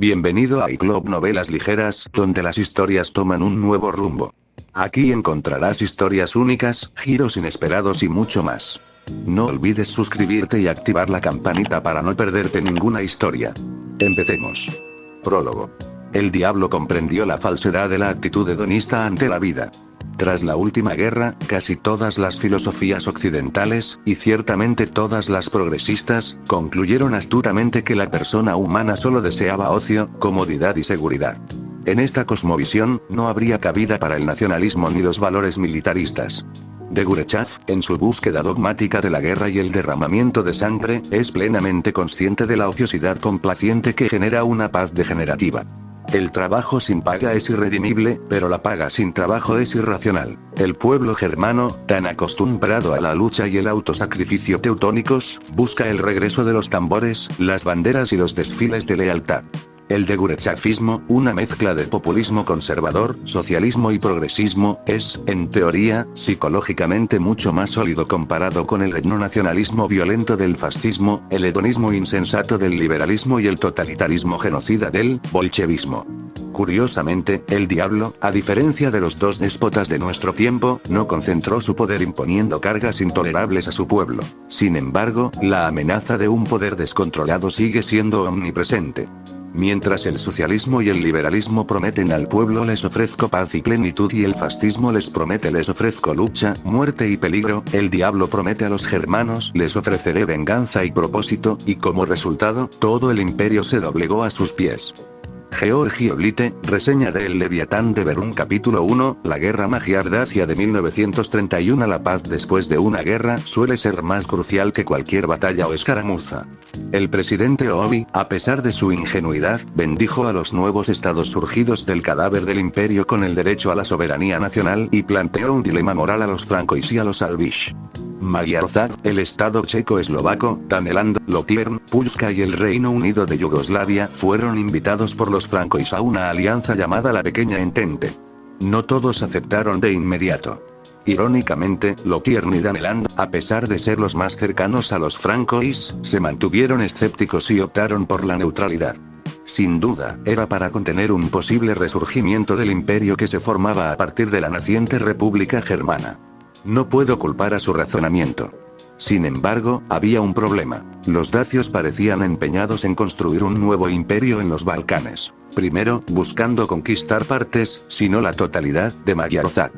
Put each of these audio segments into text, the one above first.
Bienvenido a iClub Novelas Ligeras, donde las historias toman un nuevo rumbo. Aquí encontrarás historias únicas, giros inesperados y mucho más. No olvides suscribirte y activar la campanita para no perderte ninguna historia. Empecemos. Prólogo. El diablo comprendió la falsedad de la actitud hedonista ante la vida. Tras la última guerra, casi todas las filosofías occidentales, y ciertamente todas las progresistas, concluyeron astutamente que la persona humana solo deseaba ocio, comodidad y seguridad. En esta cosmovisión, no habría cabida para el nacionalismo ni los valores militaristas. De Gurechav, en su búsqueda dogmática de la guerra y el derramamiento de sangre, es plenamente consciente de la ociosidad complaciente que genera una paz degenerativa. El trabajo sin paga es irredimible, pero la paga sin trabajo es irracional. El pueblo germano, tan acostumbrado a la lucha y el autosacrificio teutónicos, busca el regreso de los tambores, las banderas y los desfiles de lealtad. El degurechavismo, una mezcla de populismo conservador, socialismo y progresismo, es, en teoría, psicológicamente mucho más sólido comparado con el etnonacionalismo violento del fascismo, el hedonismo insensato del liberalismo y el totalitarismo genocida del bolchevismo. Curiosamente, el diablo, a diferencia de los dos déspotas de nuestro tiempo, no concentró su poder imponiendo cargas intolerables a su pueblo. Sin embargo, la amenaza de un poder descontrolado sigue siendo omnipresente. Mientras el socialismo y el liberalismo prometen al pueblo les ofrezco paz y plenitud y el fascismo les promete les ofrezco lucha, muerte y peligro, el diablo promete a los germanos les ofreceré venganza y propósito, y como resultado, todo el imperio se doblegó a sus pies. Georgi Oblite, reseña de El Leviatán de Berún capítulo 1, la guerra magiar dacia de 1931. La paz después de una guerra suele ser más crucial que cualquier batalla o escaramuza. El presidente Obi, a pesar de su ingenuidad, bendijo a los nuevos estados surgidos del cadáver del imperio con el derecho a la soberanía nacional y planteó un dilema moral a los francois y a los albish. Magyarország, el estado checo-eslovaco, Daneland, Lotiern, Pulska y el Reino Unido de Yugoslavia fueron invitados por los francois a una alianza llamada la Pequeña Entente. No todos aceptaron de inmediato. Irónicamente, Lotiern y Daneland, a pesar de ser los más cercanos a los francois, se mantuvieron escépticos y optaron por la neutralidad. Sin duda, era para contener un posible resurgimiento del imperio que se formaba a partir de la naciente República Germana. No puedo culpar a su razonamiento. Sin embargo, había un problema. Los dacios parecían empeñados en construir un nuevo imperio en los Balcanes. Primero, buscando conquistar partes, si no la totalidad, de Magyarország.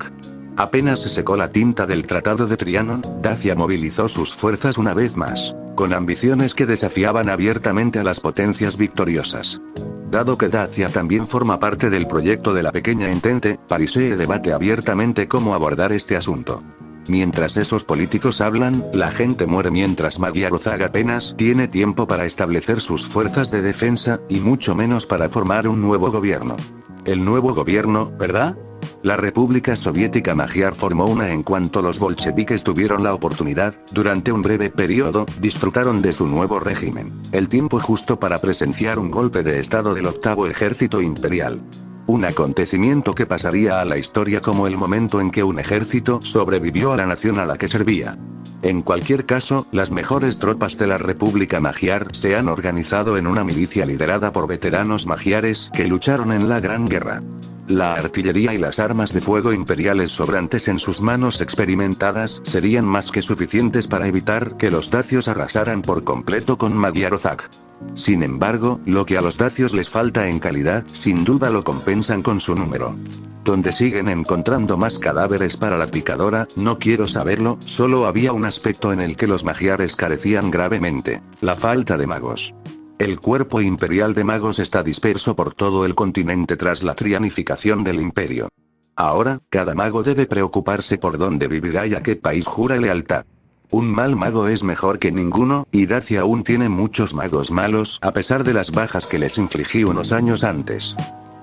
Apenas se secó la tinta del Tratado de Trianon, Dacia movilizó sus fuerzas una vez más, con ambiciones que desafiaban abiertamente a las potencias victoriosas. Dado que Dacia también forma parte del proyecto de la Pequeña Entente, Parise debate abiertamente cómo abordar este asunto. Mientras esos políticos hablan, la gente muere mientras Magyarország apenas tiene tiempo para establecer sus fuerzas de defensa, y mucho menos para formar un nuevo gobierno. El nuevo gobierno, ¿verdad? La República Soviética Magyar formó una en cuanto los bolcheviques tuvieron la oportunidad, durante un breve periodo, disfrutaron de su nuevo régimen. El tiempo justo para presenciar un golpe de estado del octavo ejército imperial. Un acontecimiento que pasaría a la historia como el momento en que un ejército sobrevivió a la nación a la que servía. En cualquier caso, las mejores tropas de la República Magyar se han organizado en una milicia liderada por veteranos magiares que lucharon en la Gran Guerra. La artillería y las armas de fuego imperiales sobrantes en sus manos experimentadas serían más que suficientes para evitar que los dacios arrasaran por completo con Magyarország. Sin embargo, lo que a los dacios les falta en calidad, sin duda lo compensan con su número. Donde siguen encontrando más cadáveres para la picadora, no quiero saberlo, solo había un aspecto en el que los magiares carecían gravemente: la falta de magos. El cuerpo imperial de magos está disperso por todo el continente tras la trianificación del imperio. Ahora, cada mago debe preocuparse por dónde vivirá y a qué país jura lealtad. Un mal mago es mejor que ninguno, y Dacia aún tiene muchos magos malos, a pesar de las bajas que les infligí unos años antes.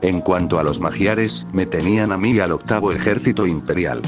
En cuanto a los magiares, me tenían a mí y al octavo ejército imperial.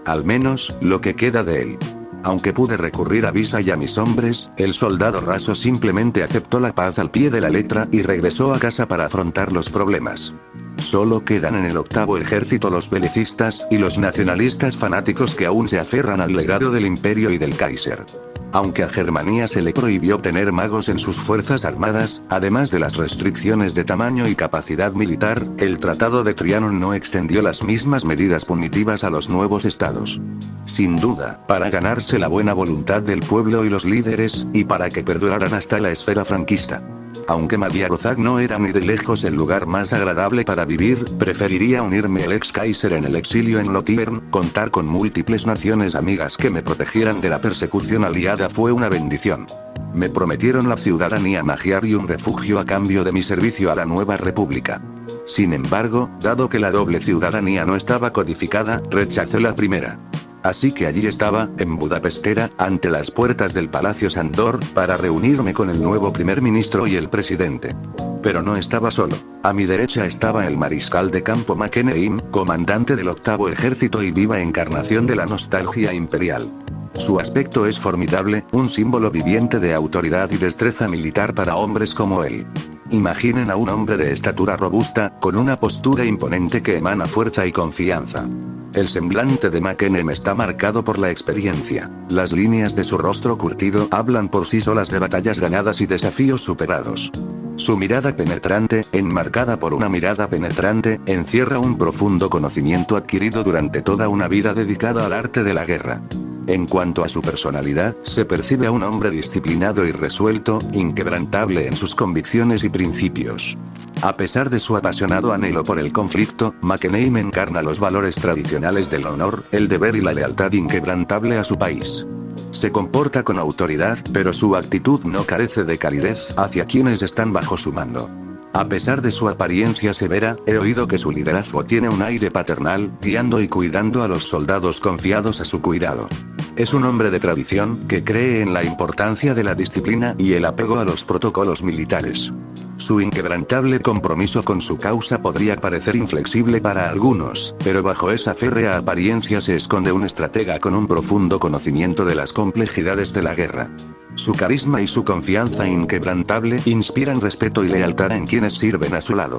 Al menos, lo que queda de él. Aunque pude recurrir a Visa y a mis hombres, el soldado raso simplemente aceptó la paz al pie de la letra y regresó a casa para afrontar los problemas. Solo quedan en el octavo ejército los belicistas y los nacionalistas fanáticos que aún se aferran al legado del imperio y del Kaiser. Aunque a Germania se le prohibió tener magos en sus fuerzas armadas, además de las restricciones de tamaño y capacidad militar, el Tratado de Trianon no extendió las mismas medidas punitivas a los nuevos estados. Sin duda, para ganarse la buena voluntad del pueblo y los líderes, y para que perduraran hasta la esfera franquista. Aunque Magyarország no era ni de lejos el lugar más agradable para vivir, preferiría unirme al ex Kaiser en el exilio en Lothringen. Contar con múltiples naciones amigas que me protegieran de la persecución aliada fue una bendición. Me prometieron la ciudadanía magiar y un refugio a cambio de mi servicio a la nueva república. Sin embargo, dado que la doble ciudadanía no estaba codificada, rechacé la primera. Así que allí estaba, en Budapestera, ante las puertas del Palacio Sándor, para reunirme con el nuevo primer ministro y el presidente. Pero no estaba solo. A mi derecha estaba el mariscal de campo Mackenheim, comandante del 8º ejército y viva encarnación de la nostalgia imperial. Su aspecto es formidable, un símbolo viviente de autoridad y destreza militar para hombres como él. Imaginen a un hombre de estatura robusta, con una postura imponente que emana fuerza y confianza. El semblante de Mackenheim está marcado por la experiencia. Las líneas de su rostro curtido hablan por sí solas de batallas ganadas y desafíos superados. Su mirada penetrante, enmarcada por una mirada penetrante, encierra un profundo conocimiento adquirido durante toda una vida dedicada al arte de la guerra. En cuanto a su personalidad, se percibe a un hombre disciplinado y resuelto, inquebrantable en sus convicciones y principios. A pesar de su apasionado anhelo por el conflicto, Mackenheim encarna los valores tradicionales del honor, el deber y la lealtad inquebrantable a su país. Se comporta con autoridad, pero su actitud no carece de calidez hacia quienes están bajo su mando. A pesar de su apariencia severa, he oído que su liderazgo tiene un aire paternal, guiando y cuidando a los soldados confiados a su cuidado. Es un hombre de tradición, que cree en la importancia de la disciplina y el apego a los protocolos militares. Su inquebrantable compromiso con su causa podría parecer inflexible para algunos, pero bajo esa férrea apariencia se esconde un estratega con un profundo conocimiento de las complejidades de la guerra. Su carisma y su confianza inquebrantable inspiran respeto y lealtad en quienes sirven a su lado.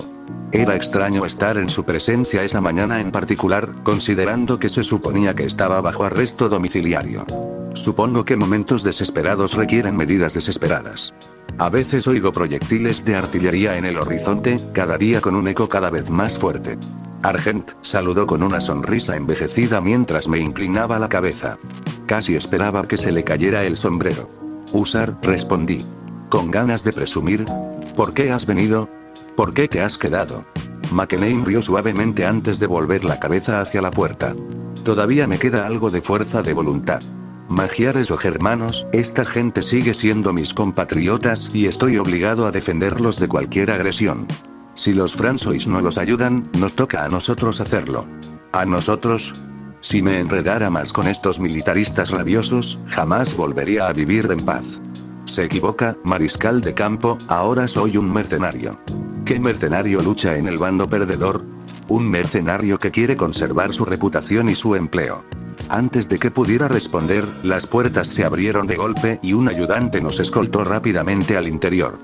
Era extraño estar en su presencia esa mañana en particular, considerando que se suponía que estaba bajo arresto domiciliario. Supongo que momentos desesperados requieren medidas desesperadas. A veces oigo proyectiles de artillería en el horizonte, cada día con un eco cada vez más fuerte. Argent saludó con una sonrisa envejecida mientras me inclinaba la cabeza. Casi esperaba que se le cayera el sombrero. Usar, respondí. ¿Con ganas de presumir? ¿Por qué has venido? ¿Por qué te has quedado? Mackenheim rió suavemente antes de volver la cabeza hacia la puerta. Todavía me queda algo de fuerza de voluntad. Magiares o germanos, esta gente sigue siendo mis compatriotas y estoy obligado a defenderlos de cualquier agresión. Si los fransois no los ayudan, nos toca a nosotros hacerlo. ¿A nosotros? Si me enredara más con estos militaristas rabiosos, jamás volvería a vivir en paz. Se equivoca, mariscal de campo, ahora soy un mercenario. ¿Qué mercenario lucha en el bando perdedor? Un mercenario que quiere conservar su reputación y su empleo. Antes de que pudiera responder, las puertas se abrieron de golpe y un ayudante nos escoltó rápidamente al interior.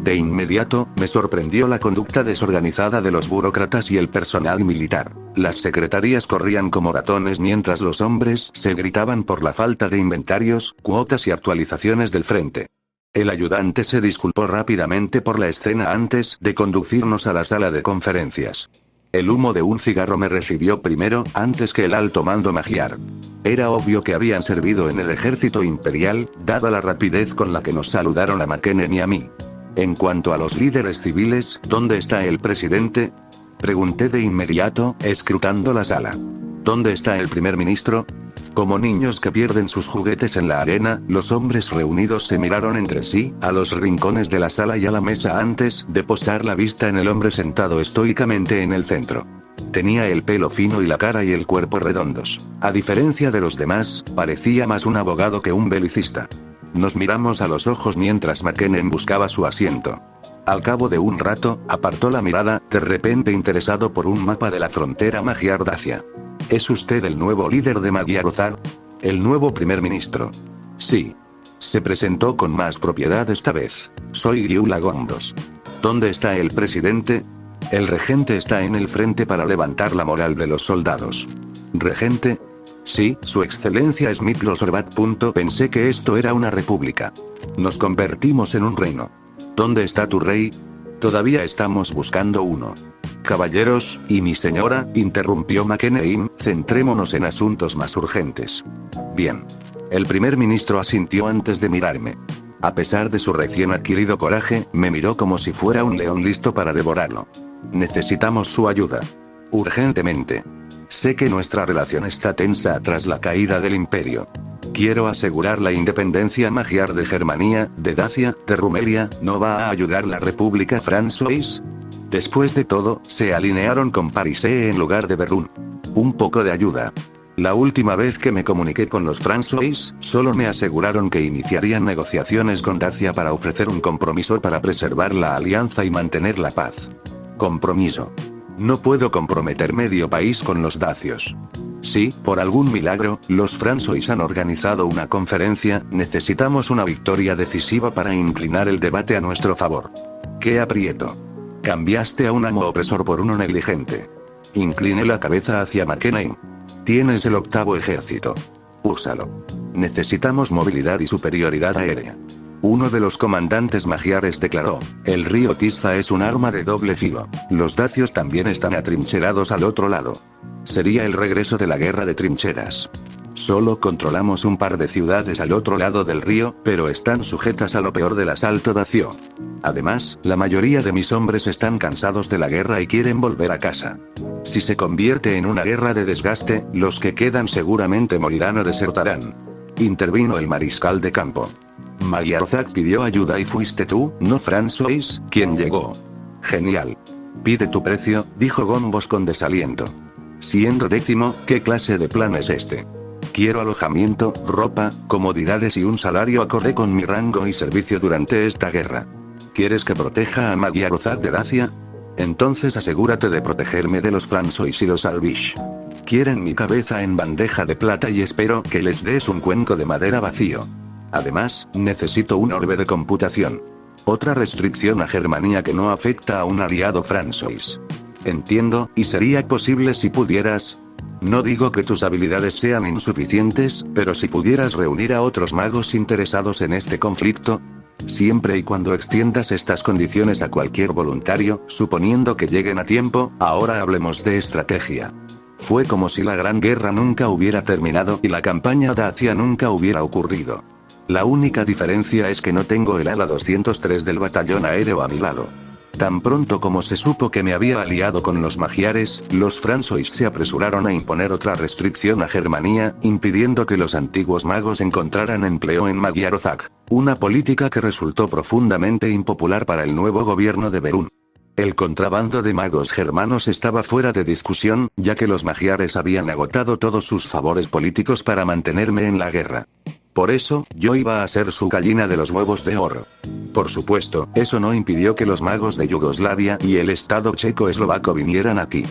De inmediato, me sorprendió la conducta desorganizada de los burócratas y el personal militar. Las secretarías corrían como ratones mientras los hombres se gritaban por la falta de inventarios, cuotas y actualizaciones del frente. El ayudante se disculpó rápidamente por la escena antes de conducirnos a la sala de conferencias. El humo de un cigarro me recibió primero, antes que el alto mando magiar. Era obvio que habían servido en el ejército imperial, dada la rapidez con la que nos saludaron a Mackenheim y a mí. En cuanto a los líderes civiles, ¿dónde está el presidente? Pregunté de inmediato, escrutando la sala. ¿Dónde está el primer ministro? Como niños que pierden sus juguetes en la arena, los hombres reunidos se miraron entre sí, a los rincones de la sala y a la mesa antes de posar la vista en el hombre sentado estoicamente en el centro. Tenía el pelo fino y la cara y el cuerpo redondos. A diferencia de los demás, parecía más un abogado que un belicista. Nos miramos a los ojos mientras Mackenheim buscaba su asiento. Al cabo de un rato, apartó la mirada, de repente interesado por un mapa de la frontera Magyar-Dacia. ¿Es usted el nuevo líder de Magyarország? ¿El nuevo primer ministro? Sí. Se presentó con más propiedad esta vez. Soy Gyula Gondos. ¿Dónde está el presidente? El regente está en el frente para levantar la moral de los soldados. ¿Regente? Sí, su excelencia Smith Losorbat. Pensé que esto era una república. Nos convertimos en un reino. ¿Dónde está tu rey? Todavía estamos buscando uno. Caballeros, y mi señora, interrumpió McKenna, centrémonos en asuntos más urgentes. Bien. El primer ministro asintió antes de mirarme. A pesar de su recién adquirido coraje, me miró como si fuera un león listo para devorarlo. Necesitamos su ayuda. Urgentemente. Sé que nuestra relación está tensa tras la caída del imperio. Quiero asegurar la independencia magiar de Germania, de Dacia, de Rumelia. ¿No va a ayudar la República Française? Después de todo, se alinearon con Parise en lugar de Berlín. Un poco de ayuda. La última vez que me comuniqué con los Français, solo me aseguraron que iniciarían negociaciones con Dacia para ofrecer un compromiso para preservar la alianza y mantener la paz. Compromiso. No puedo comprometer medio país con los dacios. Si, por algún milagro, los Français han organizado una conferencia, necesitamos una victoria decisiva para inclinar el debate a nuestro favor. ¡Qué aprieto! Cambiaste a un amo opresor por uno negligente. Incliné la cabeza hacia McKenna. Tienes el 8º ejército. Úsalo. Necesitamos movilidad y superioridad aérea. Uno de los comandantes magiares declaró, el río Tisza es un arma de doble filo. Los dacios también están atrincherados al otro lado. Sería el regreso de la guerra de trincheras. Solo controlamos un par de ciudades al otro lado del río, pero están sujetas a lo peor del asalto dacio. Además, la mayoría de mis hombres están cansados de la guerra y quieren volver a casa. Si se convierte en una guerra de desgaste, los que quedan seguramente morirán o desertarán. Intervino el mariscal de campo. Magyarozak pidió ayuda y fuiste tú, no François, quien llegó. Genial. Pide tu precio, dijo Gombos con desaliento. Siendo 10º, ¿qué clase de plan es este? Quiero alojamiento, ropa, comodidades y un salario acorde con mi rango y servicio durante esta guerra. ¿Quieres que proteja a Magyarozak de Dacia? Entonces asegúrate de protegerme de los François y los Albish. Quieren mi cabeza en bandeja de plata y espero que les des un cuenco de madera vacío. Además, necesito un orbe de computación. Otra restricción a Germania que no afecta a un aliado François. Entiendo, y sería posible si pudieras. No digo que tus habilidades sean insuficientes, pero si pudieras reunir a otros magos interesados en este conflicto. Siempre y cuando extiendas estas condiciones a cualquier voluntario, suponiendo que lleguen a tiempo, ahora hablemos de estrategia. Fue como si la Gran Guerra nunca hubiera terminado y la campaña Dacia nunca hubiera ocurrido. La única diferencia es que no tengo el ala 203 del batallón aéreo a mi lado. Tan pronto como se supo que me había aliado con los magiares, los François se apresuraron a imponer otra restricción a Germania, impidiendo que los antiguos magos encontraran empleo en Magyarozak, una política que resultó profundamente impopular para el nuevo gobierno de Berún. El contrabando de magos germanos estaba fuera de discusión, ya que los magiares habían agotado todos sus favores políticos para mantenerme en la guerra. Por eso, yo iba a ser su gallina de los huevos de oro. Por supuesto, eso no impidió que los magos de Yugoslavia y el Estado checo-eslovaco vinieran aquí.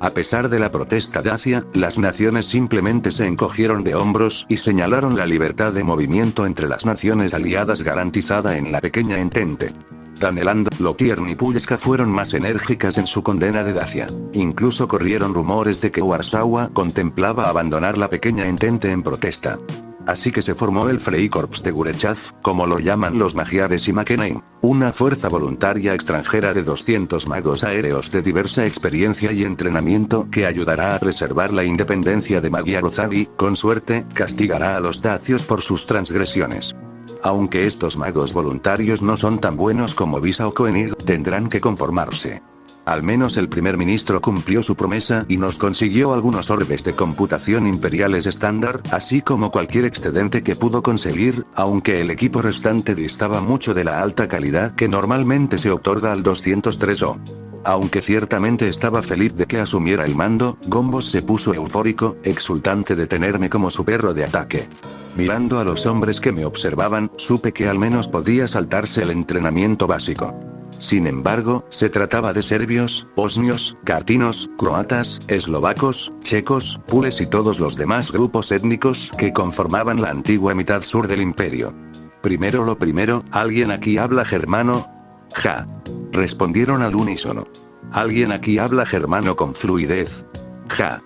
A pesar de la protesta dacia, las naciones simplemente se encogieron de hombros y señalaron la libertad de movimiento entre las naciones aliadas garantizada en la pequeña Entente. Taneland, Lotiern y Pulska fueron más enérgicas en su condena de Dacia. Incluso corrieron rumores de que Warsaw contemplaba abandonar la pequeña Entente en protesta. Así que se formó el Freikorps de Gurechav, como lo llaman los magiares y McKenna, una fuerza voluntaria extranjera de 200 magos aéreos de diversa experiencia y entrenamiento que ayudará a preservar la independencia de Magyarozak y, con suerte, castigará a los dacios por sus transgresiones. Aunque estos magos voluntarios no son tan buenos como Visa o Koenig, tendrán que conformarse. Al menos el primer ministro cumplió su promesa y nos consiguió algunos orbes de computación imperiales estándar, así como cualquier excedente que pudo conseguir, aunque el equipo restante distaba mucho de la alta calidad que normalmente se otorga al 203O. Aunque ciertamente estaba feliz de que asumiera el mando, Gombos se puso eufórico, exultante de tenerme como su perro de ataque. Mirando a los hombres que me observaban, supe que al menos podía saltarse el entrenamiento básico. Sin embargo, se trataba de serbios, bosnios, catinos, croatas, eslovacos, checos, pules y todos los demás grupos étnicos que conformaban la antigua mitad sur del imperio. Primero lo primero, ¿alguien aquí habla germano? Ja. Respondieron al unísono. ¿Alguien aquí habla germano con fluidez? Ja.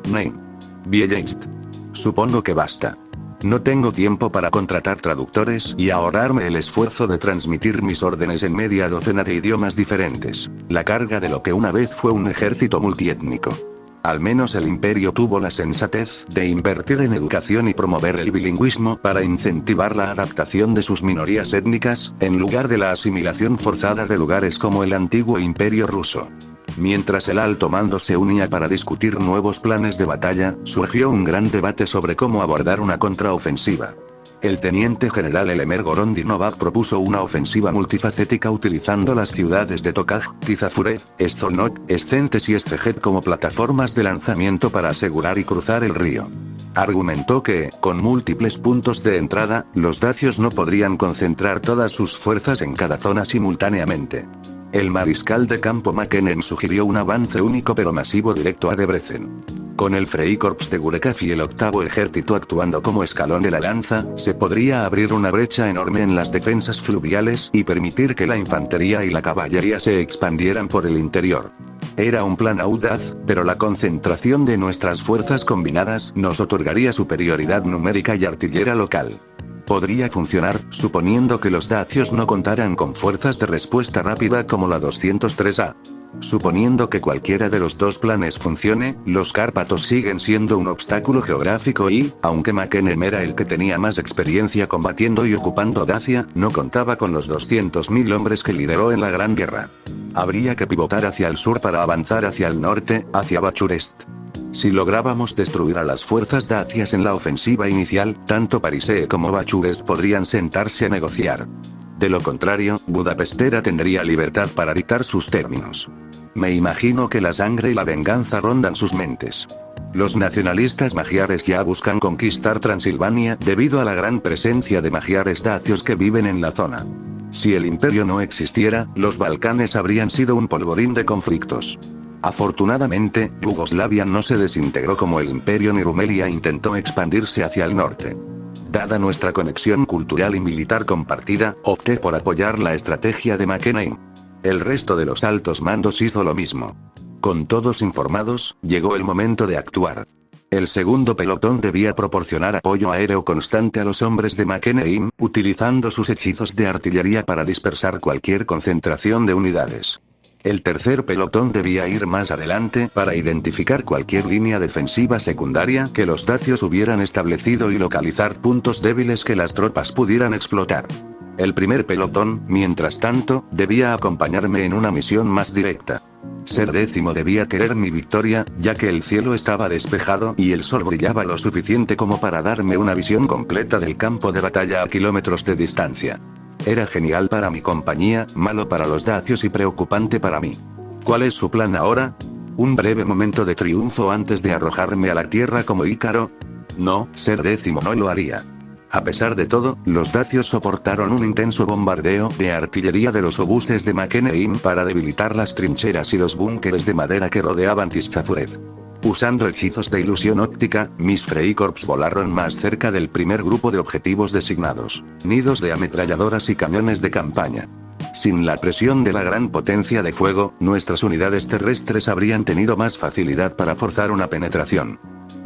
Nein. Bieleinst. Supongo que basta. No tengo tiempo para contratar traductores y ahorrarme el esfuerzo de transmitir mis órdenes en media docena de idiomas diferentes. La carga de lo que una vez fue un ejército multiétnico. Al menos el imperio tuvo la sensatez de invertir en educación y promover el bilingüismo para incentivar la adaptación de sus minorías étnicas, en lugar de la asimilación forzada de lugares como el antiguo imperio ruso. Mientras el alto mando se unía para discutir nuevos planes de batalla, surgió un gran debate sobre cómo abordar una contraofensiva. El teniente general Elemer Gorodinov propuso una ofensiva multifacética utilizando las ciudades de Tokaj, Tizafure, Szolnok, Szentes y Szeged como plataformas de lanzamiento para asegurar y cruzar el río. Argumentó que, con múltiples puntos de entrada, los dacios no podrían concentrar todas sus fuerzas en cada zona simultáneamente. El mariscal de campo McKinnon sugirió un avance único pero masivo directo a Debrecen. Con el Freikorps de Gurekov y el octavo ejército actuando como escalón de la lanza, se podría abrir una brecha enorme en las defensas fluviales y permitir que la infantería y la caballería se expandieran por el interior. Era un plan audaz, pero la concentración de nuestras fuerzas combinadas nos otorgaría superioridad numérica y artillera local. Podría funcionar, suponiendo que los dacios no contaran con fuerzas de respuesta rápida como la 203A. Suponiendo que cualquiera de los dos planes funcione, los Cárpatos siguen siendo un obstáculo geográfico y, aunque McKinnon era el que tenía más experiencia combatiendo y ocupando Dacia, no contaba con los 200.000 hombres que lideró en la Gran Guerra. Habría que pivotar hacia el sur para avanzar hacia el norte, hacia Bachurest. Si lográbamos destruir a las fuerzas dacias en la ofensiva inicial, tanto Parisée como Bachurest podrían sentarse a negociar. De lo contrario, Budapestera tendría libertad para dictar sus términos. Me imagino que la sangre y la venganza rondan sus mentes. Los nacionalistas magiares ya buscan conquistar Transilvania debido a la gran presencia de magiares dacios que viven en la zona. Si el imperio no existiera, los Balcanes habrían sido un polvorín de conflictos. Afortunadamente, Yugoslavia no se desintegró como el imperio ni Rumelia intentó expandirse hacia el norte. Dada nuestra conexión cultural y militar compartida, opté por apoyar la estrategia de McKinnon. El resto de los altos mandos hizo lo mismo. Con todos informados, llegó el momento de actuar. El segundo pelotón debía proporcionar apoyo aéreo constante a los hombres de McKinnon, utilizando sus hechizos de artillería para dispersar cualquier concentración de unidades. El tercer pelotón debía ir más adelante para identificar cualquier línea defensiva secundaria que los dacios hubieran establecido y localizar puntos débiles que las tropas pudieran explotar. El primer pelotón, mientras tanto, debía acompañarme en una misión más directa. Ser Décimo debía querer mi victoria, ya que el cielo estaba despejado y el sol brillaba lo suficiente como para darme una visión completa del campo de batalla a kilómetros de distancia. Era genial para mi compañía, malo para los dacios y preocupante para mí. ¿Cuál es su plan ahora? ¿Un breve momento de triunfo antes de arrojarme a la tierra como Ícaro? No, Ser Décimo no lo haría. A pesar de todo, los dacios soportaron un intenso bombardeo de artillería de los obuses de McKinnon para debilitar las trincheras y los búnkeres de madera que rodeaban Tiszafureth. Usando hechizos de ilusión óptica, mis Freikorps volaron más cerca del primer grupo de objetivos designados, nidos de ametralladoras y cañones de campaña. Sin la presión de la gran potencia de fuego, nuestras unidades terrestres habrían tenido más facilidad para forzar una penetración.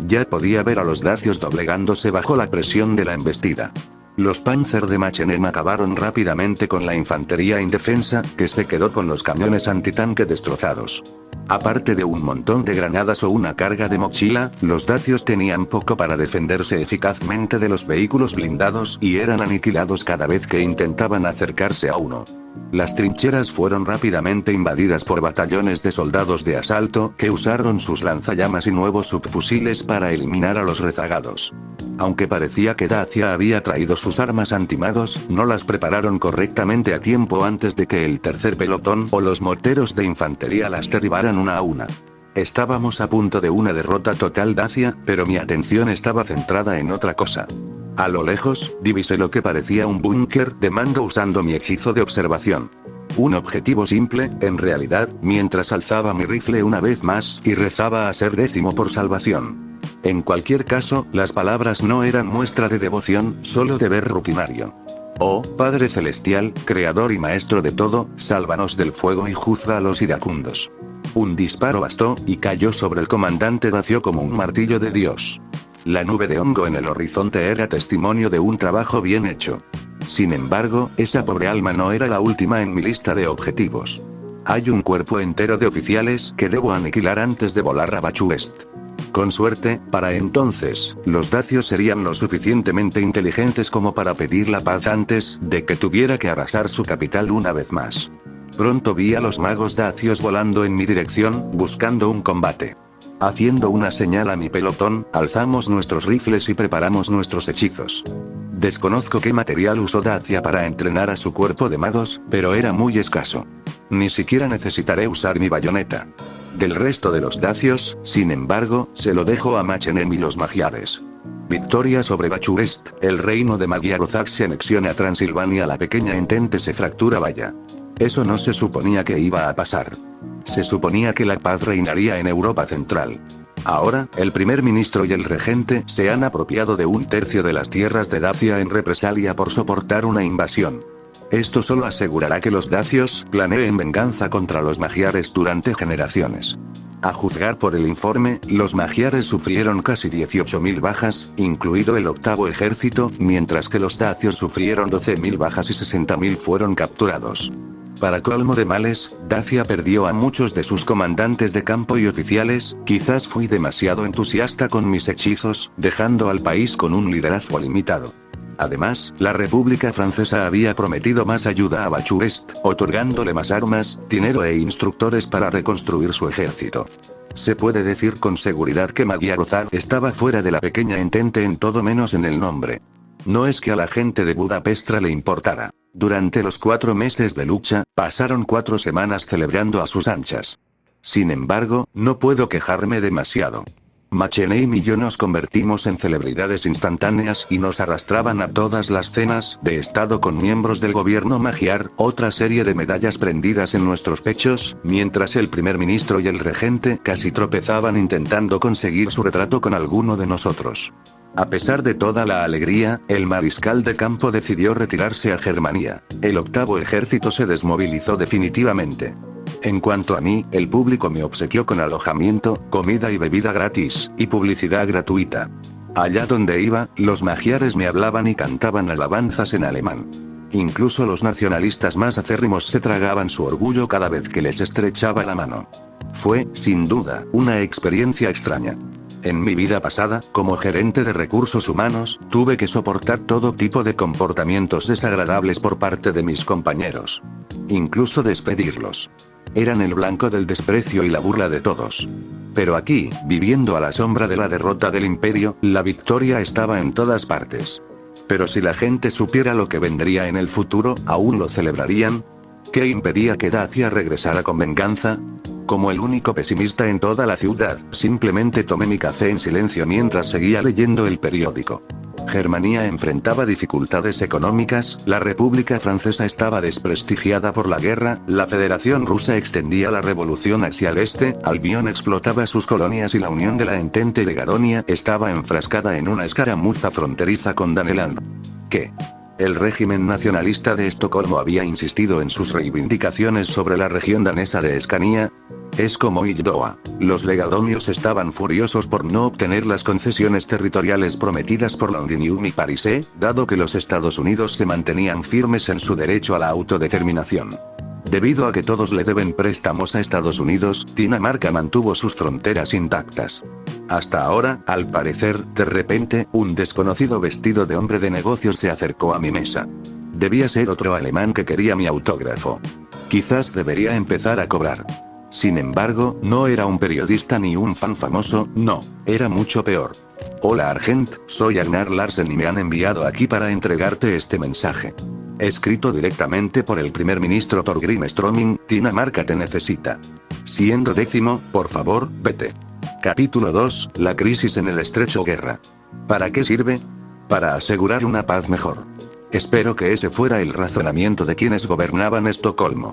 Ya podía ver a los dacios doblegándose bajo la presión de la embestida. Los Panzer de McKinnon acabaron rápidamente con la infantería indefensa, que se quedó con los cañones antitanque destrozados. Aparte de un montón de granadas o una carga de mochila, los dacios tenían poco para defenderse eficazmente de los vehículos blindados y eran aniquilados cada vez que intentaban acercarse a uno. Las trincheras fueron rápidamente invadidas por batallones de soldados de asalto que usaron sus lanzallamas y nuevos subfusiles para eliminar a los rezagados. Aunque parecía que Dacia había traído sus armas antimados, no las prepararon correctamente a tiempo antes de que el tercer pelotón o los morteros de infantería las derribaran una a una. Estábamos a punto de una derrota total Dacia, pero mi atención estaba centrada en otra cosa. A lo lejos, divisé lo que parecía un búnker de mando usando mi hechizo de observación. Un objetivo simple, en realidad, mientras alzaba mi rifle una vez más y rezaba a Ser Décimo por salvación. En cualquier caso, las palabras no eran muestra de devoción, solo deber rutinario. Oh, Padre Celestial, Creador y Maestro de todo, sálvanos del fuego y juzga a los iracundos. Un disparo bastó, y cayó sobre el comandante dacio como un martillo de Dios. La nube de hongo en el horizonte era testimonio de un trabajo bien hecho. Sin embargo, esa pobre alma no era la última en mi lista de objetivos. Hay un cuerpo entero de oficiales que debo aniquilar antes de volar a Bachu West. Con suerte, para entonces, los dacios serían lo suficientemente inteligentes como para pedir la paz antes de que tuviera que arrasar su capital una vez más. Pronto vi a los magos dacios volando en mi dirección, buscando un combate. Haciendo una señal a mi pelotón, alzamos nuestros rifles y preparamos nuestros hechizos. Desconozco qué material usó Dacia para entrenar a su cuerpo de magos, pero era muy escaso. Ni siquiera necesitaré usar mi bayoneta. Del resto de los dacios, sin embargo, se lo dejo a Machenem y los magiares. Victoria sobre Bachu West, el reino de Magyarország se anexiona a Transilvania, la pequeña entente se fractura. Vaya. Eso no se suponía que iba a pasar. Se suponía que la paz reinaría en Europa Central. Ahora, el primer ministro y el regente se han apropiado de un tercio de las tierras de Dacia en represalia por soportar una invasión. Esto solo asegurará que los dacios planeen venganza contra los magiares durante generaciones. A juzgar por el informe, los magiares sufrieron casi 18.000 bajas, incluido el octavo ejército, mientras que los dacios sufrieron 12.000 bajas y 60.000 fueron capturados. Para colmo de males, Dacia perdió a muchos de sus comandantes de campo y oficiales. Quizás fui demasiado entusiasta con mis hechizos, dejando al país con un liderazgo limitado. Además, la República Francesa había prometido más ayuda a Bachu West, otorgándole más armas, dinero e instructores para reconstruir su ejército. Se puede decir con seguridad que Magyarország estaba fuera de la pequeña entente en todo menos en el nombre. No es que a la gente de Budapestra le importara. Durante los 4 meses de lucha, pasaron 4 semanas celebrando a sus anchas. Sin embargo, no puedo quejarme demasiado. Machenem y yo nos convertimos en celebridades instantáneas y nos arrastraban a todas las cenas de estado con miembros del gobierno magiar, otra serie de medallas prendidas en nuestros pechos, mientras el primer ministro y el regente casi tropezaban intentando conseguir su retrato con alguno de nosotros. A pesar de toda la alegría, el mariscal de campo decidió retirarse a Germania. El octavo ejército se desmovilizó definitivamente. En cuanto a mí, el público me obsequió con alojamiento, comida y bebida gratis, y publicidad gratuita. Allá donde iba, los magiares me hablaban y cantaban alabanzas en alemán. Incluso los nacionalistas más acérrimos se tragaban su orgullo cada vez que les estrechaba la mano. Fue, sin duda, una experiencia extraña. En mi vida pasada, como gerente de recursos humanos, tuve que soportar todo tipo de comportamientos desagradables por parte de mis compañeros. Incluso despedirlos. Eran el blanco del desprecio y la burla de todos. Pero aquí, viviendo a la sombra de la derrota del imperio, la victoria estaba en todas partes. Pero si la gente supiera lo que vendría en el futuro, ¿aún lo celebrarían? ¿Qué impedía que Dacia regresara con venganza? Como el único pesimista en toda la ciudad, simplemente tomé mi café en silencio mientras seguía leyendo el periódico. Germania enfrentaba dificultades económicas, la República Francesa estaba desprestigiada por la guerra, la Federación Rusa extendía la revolución hacia el este, Albión explotaba sus colonias y la Unión de la Entente de Garonia estaba enfrascada en una escaramuza fronteriza con Daneland. ¿Qué? El régimen nacionalista de Estocolmo había insistido en sus reivindicaciones sobre la región danesa de Escania. Es como Ildoa. Los legadonios estaban furiosos por no obtener las concesiones territoriales prometidas por Londinium y Parisé, dado que los Estados Unidos se mantenían firmes en su derecho a la autodeterminación. Debido a que todos le deben préstamos a Estados Unidos, Dinamarca mantuvo sus fronteras intactas. Hasta ahora, al parecer, de repente, un desconocido vestido de hombre de negocios se acercó a mi mesa. Debía ser otro alemán que quería mi autógrafo. Quizás debería empezar a cobrar. Sin embargo, no era un periodista ni un fan famoso, no, era mucho peor. Hola Argent, soy Agnar Larsen y me han enviado aquí para entregarte este mensaje. Escrito directamente por el primer ministro Torgrim Strømning, Dinamarca te necesita. Siendo 10º, por favor, vete. Capítulo 2, la crisis en el estrecho guerra. ¿Para qué sirve? Para asegurar una paz mejor. Espero que ese fuera el razonamiento de quienes gobernaban Estocolmo.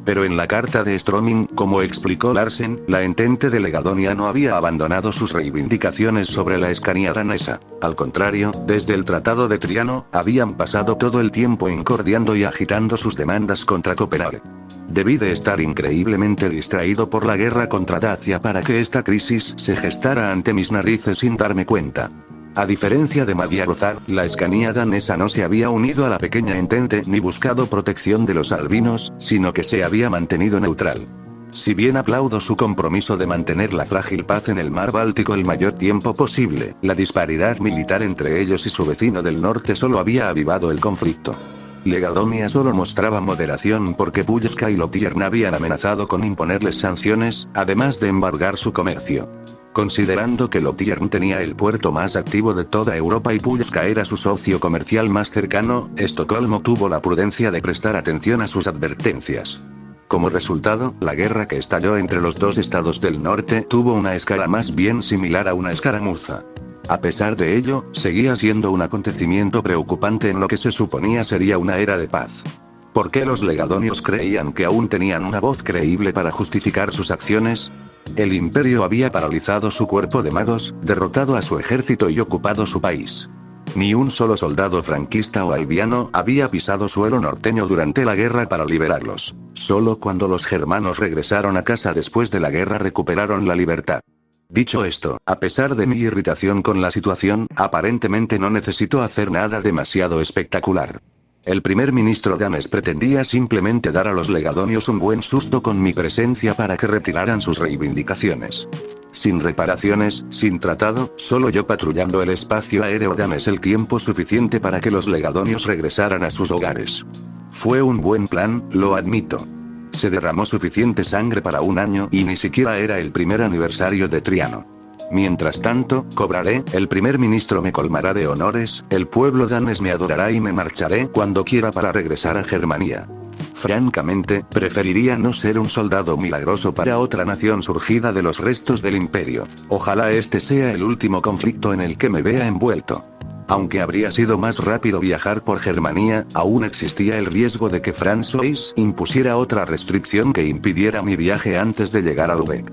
Pero en la carta de Strømning, como explicó Larsen, la entente de Legadonia no había abandonado sus reivindicaciones sobre la Escania danesa. Al contrario, desde el Tratado de Triano, habían pasado todo el tiempo incordiando y agitando sus demandas contra Copenhague. Debí de estar increíblemente distraído por la guerra contra Dacia para que esta crisis se gestara ante mis narices sin darme cuenta. A diferencia de Magyarország, la Escania danesa no se había unido a la pequeña entente ni buscado protección de los albinos, sino que se había mantenido neutral. Si bien aplaudo su compromiso de mantener la frágil paz en el mar Báltico el mayor tiempo posible, la disparidad militar entre ellos y su vecino del norte solo había avivado el conflicto. Legadonia solo mostraba moderación porque Pulska y Lotierna habían amenazado con imponerles sanciones, además de embargar su comercio. Considerando que Lotierna tenía el puerto más activo de toda Europa y Pulska era su socio comercial más cercano, Estocolmo tuvo la prudencia de prestar atención a sus advertencias. Como resultado, la guerra que estalló entre los dos estados del norte tuvo una escala más bien similar a una escaramuza. A pesar de ello, seguía siendo un acontecimiento preocupante en lo que se suponía sería una era de paz. ¿Por qué los legadonios creían que aún tenían una voz creíble para justificar sus acciones? El imperio había paralizado su cuerpo de magos, derrotado a su ejército y ocupado su país. Ni un solo soldado franquista o albiano había pisado suelo norteño durante la guerra para liberarlos. Solo cuando los germanos regresaron a casa después de la guerra recuperaron la libertad. Dicho esto, a pesar de mi irritación con la situación, aparentemente no necesito hacer nada demasiado espectacular. El primer ministro danés pretendía simplemente dar a los legadonios un buen susto con mi presencia para que retiraran sus reivindicaciones. Sin reparaciones, sin tratado, solo yo patrullando el espacio aéreo danés el tiempo suficiente para que los legadonios regresaran a sus hogares. Fue un buen plan, lo admito. Se derramó suficiente sangre para un año y ni siquiera era el primer aniversario de Triano. Mientras tanto, cobraré, el primer ministro me colmará de honores, el pueblo danés me adorará y me marcharé cuando quiera para regresar a Germania. Francamente, preferiría no ser un soldado milagroso para otra nación surgida de los restos del imperio. Ojalá este sea el último conflicto en el que me vea envuelto. Aunque habría sido más rápido viajar por Germania, aún existía el riesgo de que François impusiera otra restricción que impidiera mi viaje antes de llegar a Lübeck.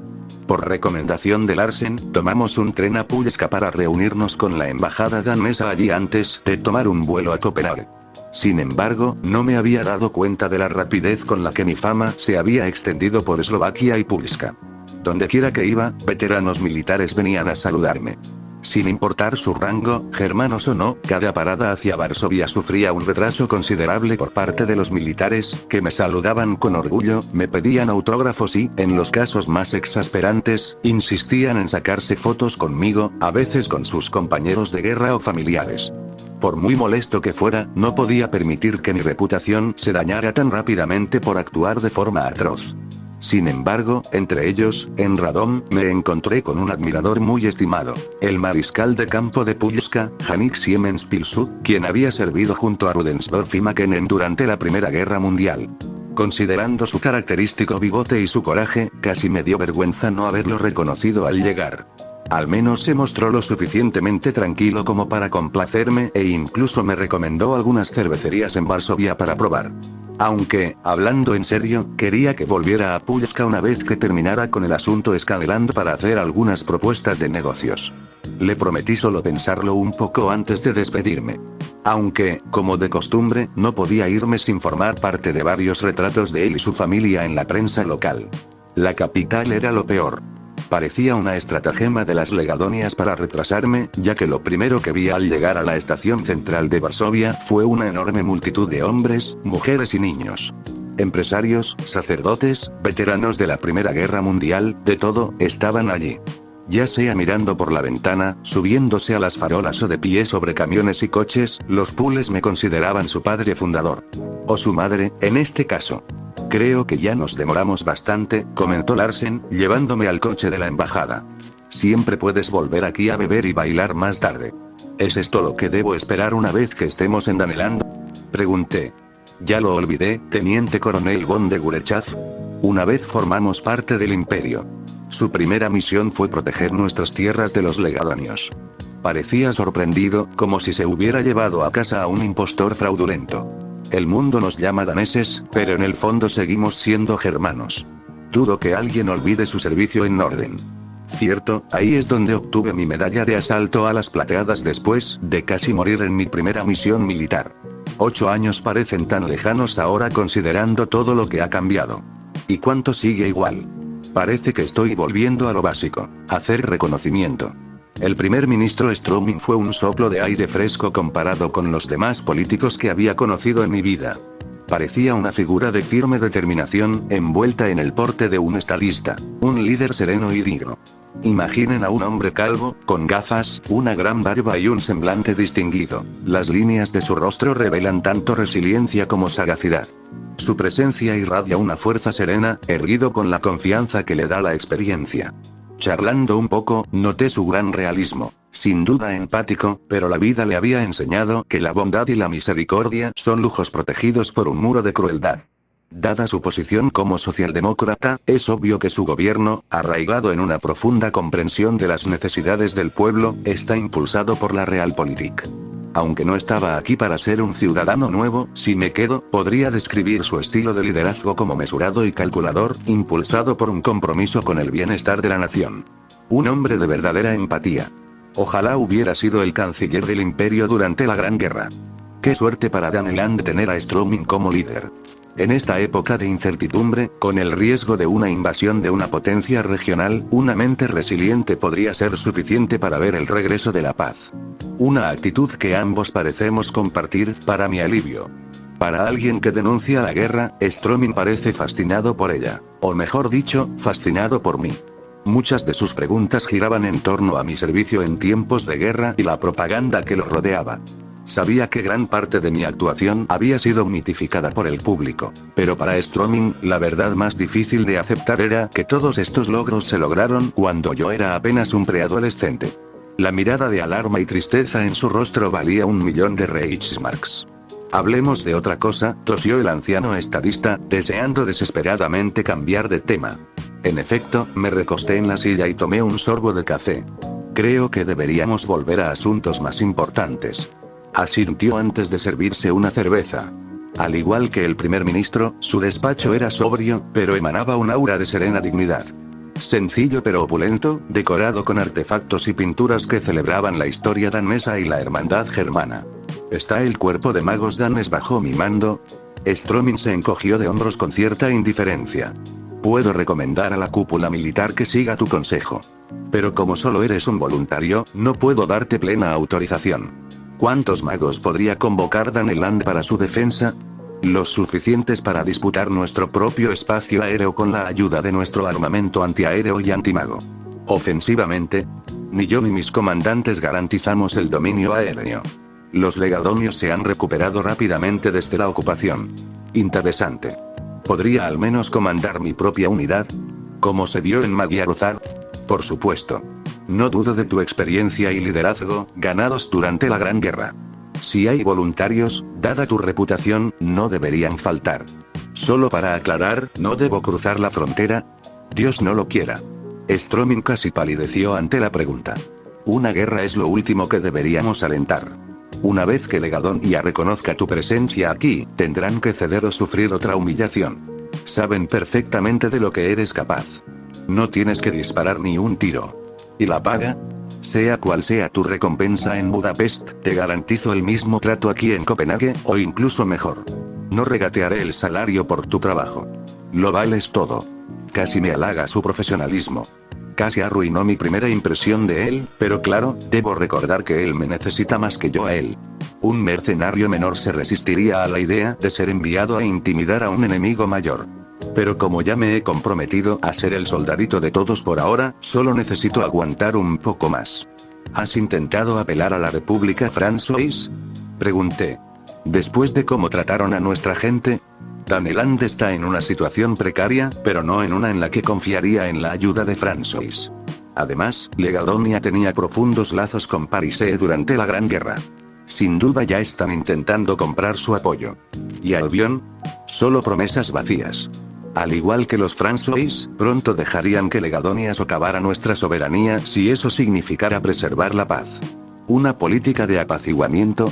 Por recomendación de Larsen, tomamos un tren a Pulska para reunirnos con la embajada danesa allí antes de tomar un vuelo a Copenhague. Sin embargo, no me había dado cuenta de la rapidez con la que mi fama se había extendido por Eslovaquia y Pulska. Donde quiera que iba, veteranos militares venían a saludarme. Sin importar su rango, germanos o no, cada parada hacia Varsovia sufría un retraso considerable por parte de los militares, que me saludaban con orgullo, me pedían autógrafos y, en los casos más exasperantes, insistían en sacarse fotos conmigo, a veces con sus compañeros de guerra o familiares. Por muy molesto que fuera, no podía permitir que mi reputación se dañara tan rápidamente por actuar de forma atroz. Sin embargo, entre ellos, en Radom, me encontré con un admirador muy estimado, el mariscal de campo de Pulska, Henrik Siemens Pilsud, quien había servido junto a Rudensdorf y Makenen durante la Primera Guerra Mundial. Considerando su característico bigote y su coraje, casi me dio vergüenza no haberlo reconocido al llegar. Al menos se mostró lo suficientemente tranquilo como para complacerme e incluso me recomendó algunas cervecerías en Varsovia para probar. Aunque, hablando en serio, quería que volviera a Pulska una vez que terminara con el asunto escalando para hacer algunas propuestas de negocios. Le prometí solo pensarlo un poco antes de despedirme. Aunque, como de costumbre, no podía irme sin formar parte de varios retratos de él y su familia en la prensa local. La capital era lo peor. Parecía una estratagema de las legadonias para retrasarme, ya que lo primero que vi al llegar a la estación central de Varsovia fue una enorme multitud de hombres, mujeres y niños. Empresarios, sacerdotes, veteranos de la Primera Guerra Mundial, de todo, estaban allí. Ya sea mirando por la ventana, subiéndose a las farolas o de pie sobre camiones y coches, los Pules me consideraban su padre fundador. O su madre, en este caso. Creo que ya nos demoramos bastante, comentó Larsen, llevándome al coche de la embajada. Siempre puedes volver aquí a beber y bailar más tarde. ¿Es esto lo que debo esperar una vez que estemos en Daneland? Pregunté. Ya lo olvidé, teniente coronel von de Gurechav. Una vez formamos parte del imperio. Su primera misión fue proteger nuestras tierras de los legadonios. Parecía sorprendido, como si se hubiera llevado a casa a un impostor fraudulento. El mundo nos llama daneses, pero en el fondo seguimos siendo germanos. Dudo que alguien olvide su servicio en Norden. Cierto, ahí es donde obtuve mi medalla de asalto a las plateadas después de casi morir en mi primera misión militar. 8 años parecen tan lejanos ahora considerando todo lo que ha cambiado. ¿Y cuánto sigue igual? Parece que estoy volviendo a lo básico, hacer reconocimiento. El primer ministro Ströming fue un soplo de aire fresco comparado con los demás políticos que había conocido en mi vida. Parecía una figura de firme determinación, envuelta en el porte de un estadista, un líder sereno y digno. Imaginen a un hombre calvo, con gafas, una gran barba y un semblante distinguido. Las líneas de su rostro revelan tanto resiliencia como sagacidad. Su presencia irradia una fuerza serena, erguido con la confianza que le da la experiencia. Charlando un poco, noté su gran realismo. Sin duda empático, pero la vida le había enseñado que la bondad y la misericordia son lujos protegidos por un muro de crueldad. Dada su posición como socialdemócrata, es obvio que su gobierno, arraigado en una profunda comprensión de las necesidades del pueblo, está impulsado por la Realpolitik. Aunque no estaba aquí para ser un ciudadano nuevo, si me quedo, podría describir su estilo de liderazgo como mesurado y calculador, impulsado por un compromiso con el bienestar de la nación. Un hombre de verdadera empatía. Ojalá hubiera sido el canciller del imperio durante la Gran Guerra. Qué suerte para Daneland tener a Ströming como líder. En esta época de incertidumbre, con el riesgo de una invasión de una potencia regional, una mente resiliente podría ser suficiente para ver el regreso de la paz. Una actitud que ambos parecemos compartir, para mi alivio. Para alguien que denuncia la guerra, Ströming parece fascinado por ella. O mejor dicho, fascinado por mí. Muchas de sus preguntas giraban en torno a mi servicio en tiempos de guerra y la propaganda que lo rodeaba. Sabía que gran parte de mi actuación había sido mitificada por el público, pero para Ströming, la verdad más difícil de aceptar era que todos estos logros se lograron cuando yo era apenas un preadolescente. La mirada de alarma y tristeza en su rostro valía 1.000.000 de Reichsmarks. Hablemos de otra cosa, tosió el anciano estadista, deseando desesperadamente cambiar de tema. En efecto, me recosté en la silla y tomé un sorbo de café. Creo que deberíamos volver a asuntos más importantes. Asintió antes de servirse una cerveza. Al igual que el primer ministro, su despacho era sobrio, pero emanaba un aura de serena dignidad. Sencillo pero opulento, decorado con artefactos y pinturas que celebraban la historia danesa y la hermandad germana. ¿Está el cuerpo de magos danes bajo mi mando? Ströming se encogió de hombros con cierta indiferencia. Puedo recomendar a la cúpula militar que siga tu consejo. Pero como solo eres un voluntario, no puedo darte plena autorización. ¿Cuántos magos podría convocar Daneland para su defensa? Los suficientes para disputar nuestro propio espacio aéreo con la ayuda de nuestro armamento antiaéreo y antimago. Ofensivamente, ni yo ni mis comandantes garantizamos el dominio aéreo. Los legadonios se han recuperado rápidamente desde la ocupación. Interesante. ¿Podría al menos comandar mi propia unidad? ¿Como se vio en Magyarózar? Por supuesto. No dudo de tu experiencia y liderazgo, ganados durante la Gran Guerra. Si hay voluntarios, dada tu reputación, no deberían faltar. Solo para aclarar, ¿no debo cruzar la frontera? Dios no lo quiera. Ströming casi palideció ante la pregunta. Una guerra es lo último que deberíamos alentar. Una vez que Legadonia reconozca tu presencia aquí, tendrán que ceder o sufrir otra humillación. Saben perfectamente de lo que eres capaz. No tienes que disparar ni un tiro. ¿Y la paga? Sea cual sea tu recompensa en Budapest, te garantizo el mismo trato aquí en Copenhague, o incluso mejor. No regatearé el salario por tu trabajo. Lo vales todo. Casi me halaga su profesionalismo. Casi arruinó mi primera impresión de él, pero claro, debo recordar que él me necesita más que yo a él. Un mercenario menor se resistiría a la idea de ser enviado a intimidar a un enemigo mayor. Pero como ya me he comprometido a ser el soldadito de todos por ahora, solo necesito aguantar un poco más. ¿Has intentado apelar a la República Française? Pregunté. Después de cómo trataron a nuestra gente, Daneland está en una situación precaria, pero no en una en la que confiaría en la ayuda de François. Además, Legadonia tenía profundos lazos con Parise durante la Gran Guerra. Sin duda ya están intentando comprar su apoyo. ¿Y Albion? Solo promesas vacías. Al igual que los François, pronto dejarían que Legadonia socavara nuestra soberanía si eso significara preservar la paz. ¿Una política de apaciguamiento?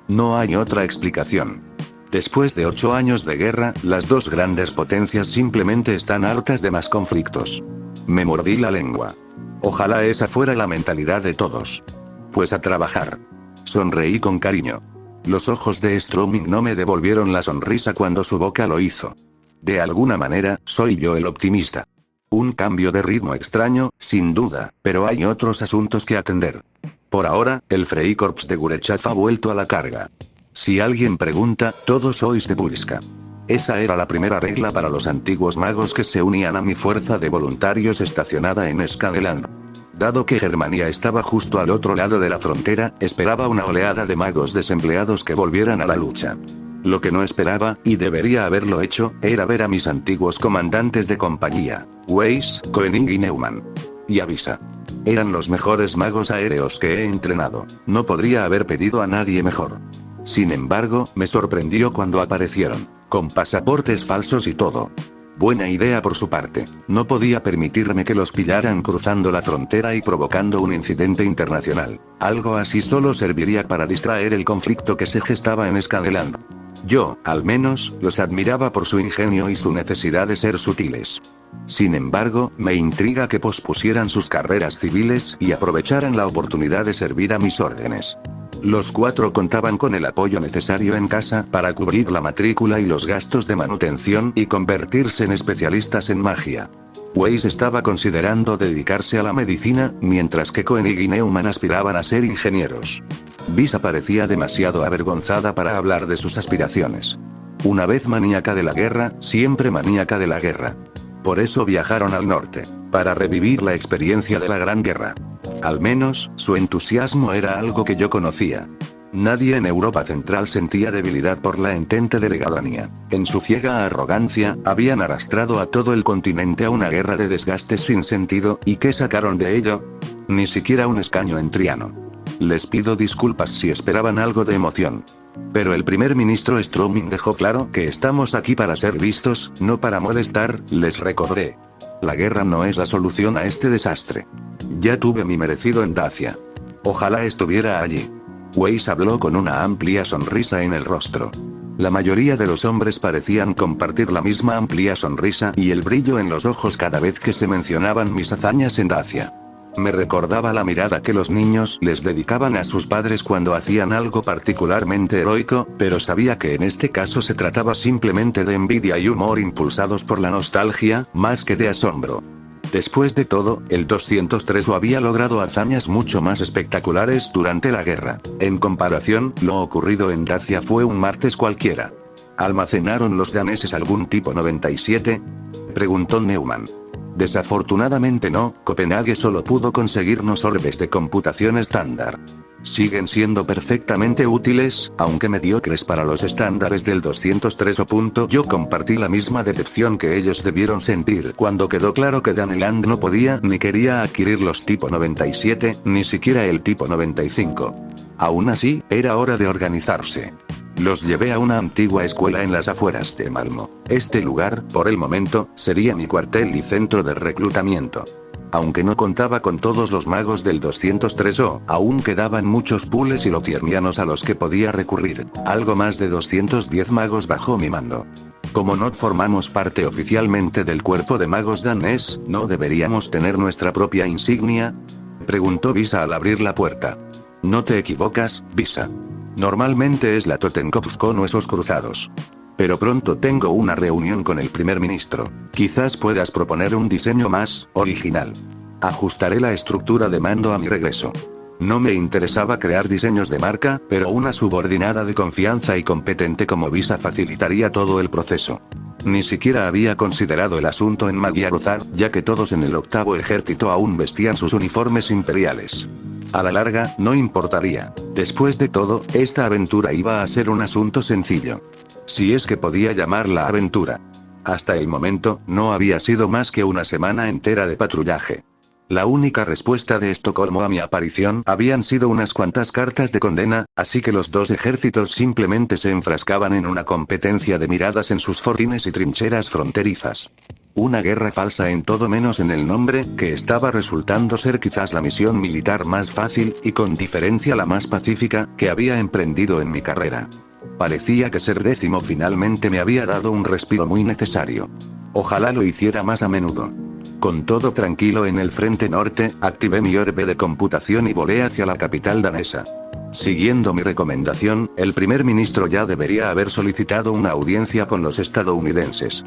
No hay otra explicación. Después de 8 años de guerra, las dos grandes potencias simplemente están hartas de más conflictos. Me mordí la lengua. Ojalá esa fuera la mentalidad de todos. Pues a trabajar. Sonreí con cariño. Los ojos de Ströming no me devolvieron la sonrisa cuando su boca lo hizo. De alguna manera, soy yo el optimista. Un cambio de ritmo extraño, sin duda, pero hay otros asuntos que atender. Por ahora, el Freikorps de Gurechav ha vuelto a la carga. Si alguien pregunta, todos sois de Pulska. Esa era la primera regla para los antiguos magos que se unían a mi fuerza de voluntarios estacionada en Skadeland. Dado que Germania estaba justo al otro lado de la frontera, esperaba una oleada de magos desempleados que volvieran a la lucha. Lo que no esperaba, y debería haberlo hecho, era ver a mis antiguos comandantes de compañía, Weiss, Koenig y Neumann. Y avisa. Eran los mejores magos aéreos que he entrenado. No podría haber pedido a nadie mejor. Sin embargo, me sorprendió cuando aparecieron, con pasaportes falsos y todo. Buena idea por su parte. No podía permitirme que los pillaran cruzando la frontera y provocando un incidente internacional. Algo así solo serviría para distraer el conflicto que se gestaba en Skadeland. Yo, al menos, los admiraba por su ingenio y su necesidad de ser sutiles. Sin embargo, me intriga que pospusieran sus carreras civiles y aprovecharan la oportunidad de servir a mis órdenes. Los 4 contaban con el apoyo necesario en casa para cubrir la matrícula y los gastos de manutención y convertirse en especialistas en magia. Weiss estaba considerando dedicarse a la medicina, mientras que Koenig y Neumann aspiraban a ser ingenieros. Visa parecía demasiado avergonzada para hablar de sus aspiraciones. Una vez maníaca de la guerra, siempre maníaca de la guerra. Por eso viajaron al norte, para revivir la experiencia de la Gran Guerra. Al menos, su entusiasmo era algo que yo conocía. Nadie en Europa Central sentía debilidad por la entente de Legadania. En su ciega arrogancia, habían arrastrado a todo el continente a una guerra de desgastes sin sentido, ¿y qué sacaron de ello? Ni siquiera un escaño en Triano. Les pido disculpas si esperaban algo de emoción. Pero el primer ministro Stroming dejó claro que estamos aquí para ser vistos, no para molestar, les recordé. La guerra no es la solución a este desastre. Ya tuve mi merecido en Dacia. Ojalá estuviera allí. Weiss habló con una amplia sonrisa en el rostro. La mayoría de los hombres parecían compartir la misma amplia sonrisa y el brillo en los ojos cada vez que se mencionaban mis hazañas en Dacia. Me recordaba la mirada que los niños les dedicaban a sus padres cuando hacían algo particularmente heroico, pero sabía que en este caso se trataba simplemente de envidia y humor impulsados por la nostalgia, más que de asombro. Después de todo, el 203 había logrado hazañas mucho más espectaculares durante la guerra. En comparación, lo ocurrido en Dacia fue un martes cualquiera. ¿Almacenaron los daneses algún tipo 97? Preguntó Neumann. Desafortunadamente no, Copenhague solo pudo conseguirnos orbes de computación estándar. Siguen siendo perfectamente útiles, aunque mediocres para los estándares del 203. Yo compartí la misma decepción que ellos debieron sentir cuando quedó claro que Daneland no podía ni quería adquirir los tipo 97, ni siquiera el tipo 95. Aún así, era hora de organizarse. Los llevé a una antigua escuela en las afueras de Malmö. Este lugar, por el momento, sería mi cuartel y centro de reclutamiento. Aunque no contaba con todos los magos del 203 aún quedaban muchos pules y lotiernianos a los que podía recurrir. Algo más de 210 magos bajo mi mando. Como no formamos parte oficialmente del cuerpo de magos danés, ¿no deberíamos tener nuestra propia insignia? Preguntó Visa al abrir la puerta. No te equivocas, Visa. Normalmente es la Totenkopf con huesos cruzados. Pero pronto tengo una reunión con el primer ministro. Quizás puedas proponer un diseño más original. Ajustaré la estructura de mando a mi regreso. No me interesaba crear diseños de marca, pero una subordinada de confianza y competente como Visa facilitaría todo el proceso. Ni siquiera había considerado el asunto en Magyar Ozar, ya que todos en el 8º ejército aún vestían sus uniformes imperiales. A la larga, no importaría. Después de todo, esta aventura iba a ser un asunto sencillo. Si es que podía llamarla aventura. Hasta el momento, no había sido más que una semana entera de patrullaje. La única respuesta de Estocolmo a mi aparición habían sido unas cuantas cartas de condena, así que los dos ejércitos simplemente se enfrascaban en una competencia de miradas en sus fortines y trincheras fronterizas. Una guerra falsa en todo menos en el nombre, que estaba resultando ser quizás la misión militar más fácil, y con diferencia la más pacífica, que había emprendido en mi carrera. Parecía que ser 10º finalmente me había dado un respiro muy necesario. Ojalá lo hiciera más a menudo. Con todo tranquilo en el frente norte, activé mi orbe de computación y volé hacia la capital danesa. Siguiendo mi recomendación, el primer ministro ya debería haber solicitado una audiencia con los estadounidenses.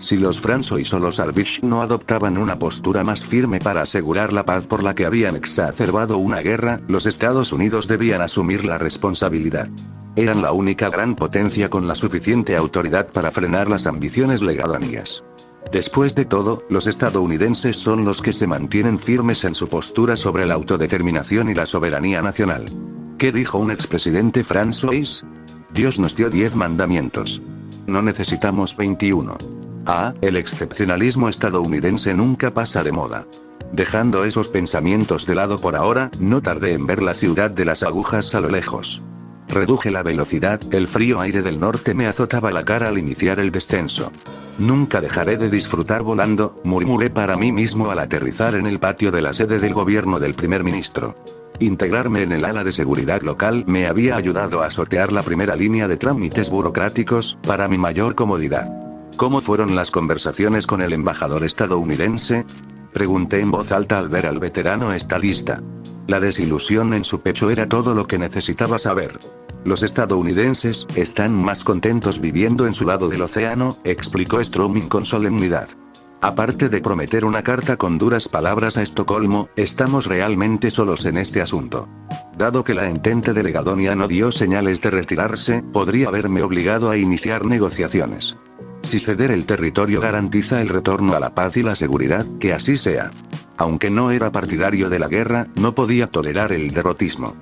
Si los Francois o los Albish no adoptaban una postura más firme para asegurar la paz por la que habían exacerbado una guerra, los Estados Unidos debían asumir la responsabilidad. Eran la única gran potencia con la suficiente autoridad para frenar las ambiciones legadonias. Después de todo, los estadounidenses son los que se mantienen firmes en su postura sobre la autodeterminación y la soberanía nacional. ¿Qué dijo un expresidente Francois? Dios nos dio 10 mandamientos. No necesitamos 21. El excepcionalismo estadounidense nunca pasa de moda. Dejando esos pensamientos de lado por ahora, no tardé en ver la ciudad de las agujas a lo lejos. Reduje la velocidad, el frío aire del norte me azotaba la cara al iniciar el descenso. Nunca dejaré de disfrutar volando, murmuré para mí mismo al aterrizar en el patio de la sede del gobierno del primer ministro. Integrarme en el ala de seguridad local me había ayudado a sortear la primera línea de trámites burocráticos, para mi mayor comodidad. ¿Cómo fueron las conversaciones con el embajador estadounidense? Pregunté en voz alta al ver al veterano estadista. La desilusión en su pecho era todo lo que necesitaba saber. Los estadounidenses están más contentos viviendo en su lado del océano, explicó Stroming con solemnidad. Aparte de prometer una carta con duras palabras a Estocolmo, estamos realmente solos en este asunto. Dado que la entente de Legadonia no dio señales de retirarse, podría haberme obligado a iniciar negociaciones. Si ceder el territorio garantiza el retorno a la paz y la seguridad, que así sea. Aunque no era partidario de la guerra, no podía tolerar el derrotismo.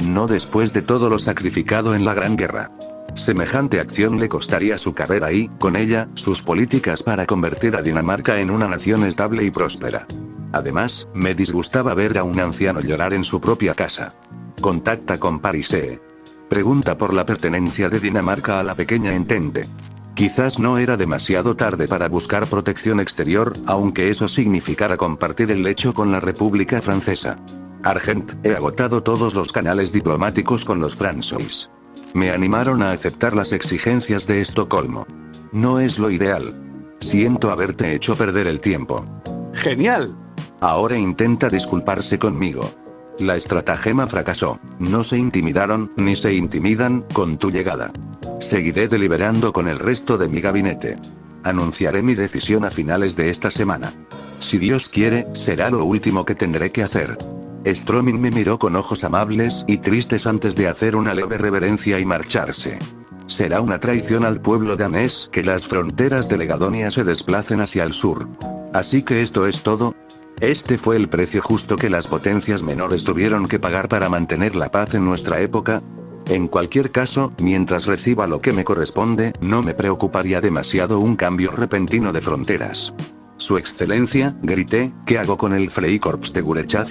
No después de todo lo sacrificado en la Gran Guerra. Semejante acción le costaría su carrera y, con ella, sus políticas para convertir a Dinamarca en una nación estable y próspera. Además, me disgustaba ver a un anciano llorar en su propia casa. Contacta con Parise. Pregunta por la pertenencia de Dinamarca a la pequeña entente. Quizás no era demasiado tarde para buscar protección exterior, aunque eso significara compartir el lecho con la República Francesa. Argent, he agotado todos los canales diplomáticos con los Francois. Me animaron a aceptar las exigencias de Estocolmo. No es lo ideal. Siento haberte hecho perder el tiempo. ¡Genial! Ahora intenta disculparse conmigo. La estratagema fracasó. No se intimidaron, ni se intimidan, con tu llegada. Seguiré deliberando con el resto de mi gabinete. Anunciaré mi decisión a finales de esta semana. Si Dios quiere, será lo último que tendré que hacer. Stroming me miró con ojos amables y tristes antes de hacer una leve reverencia y marcharse. Será una traición al pueblo danés que las fronteras de Legadonia se desplacen hacia el sur. Así que esto es todo. Este fue el precio justo que las potencias menores tuvieron que pagar para mantener la paz en nuestra época. En cualquier caso, mientras reciba lo que me corresponde, no me preocuparía demasiado un cambio repentino de fronteras. Su excelencia, grité, ¿qué hago con el Freikorps de Gurechav?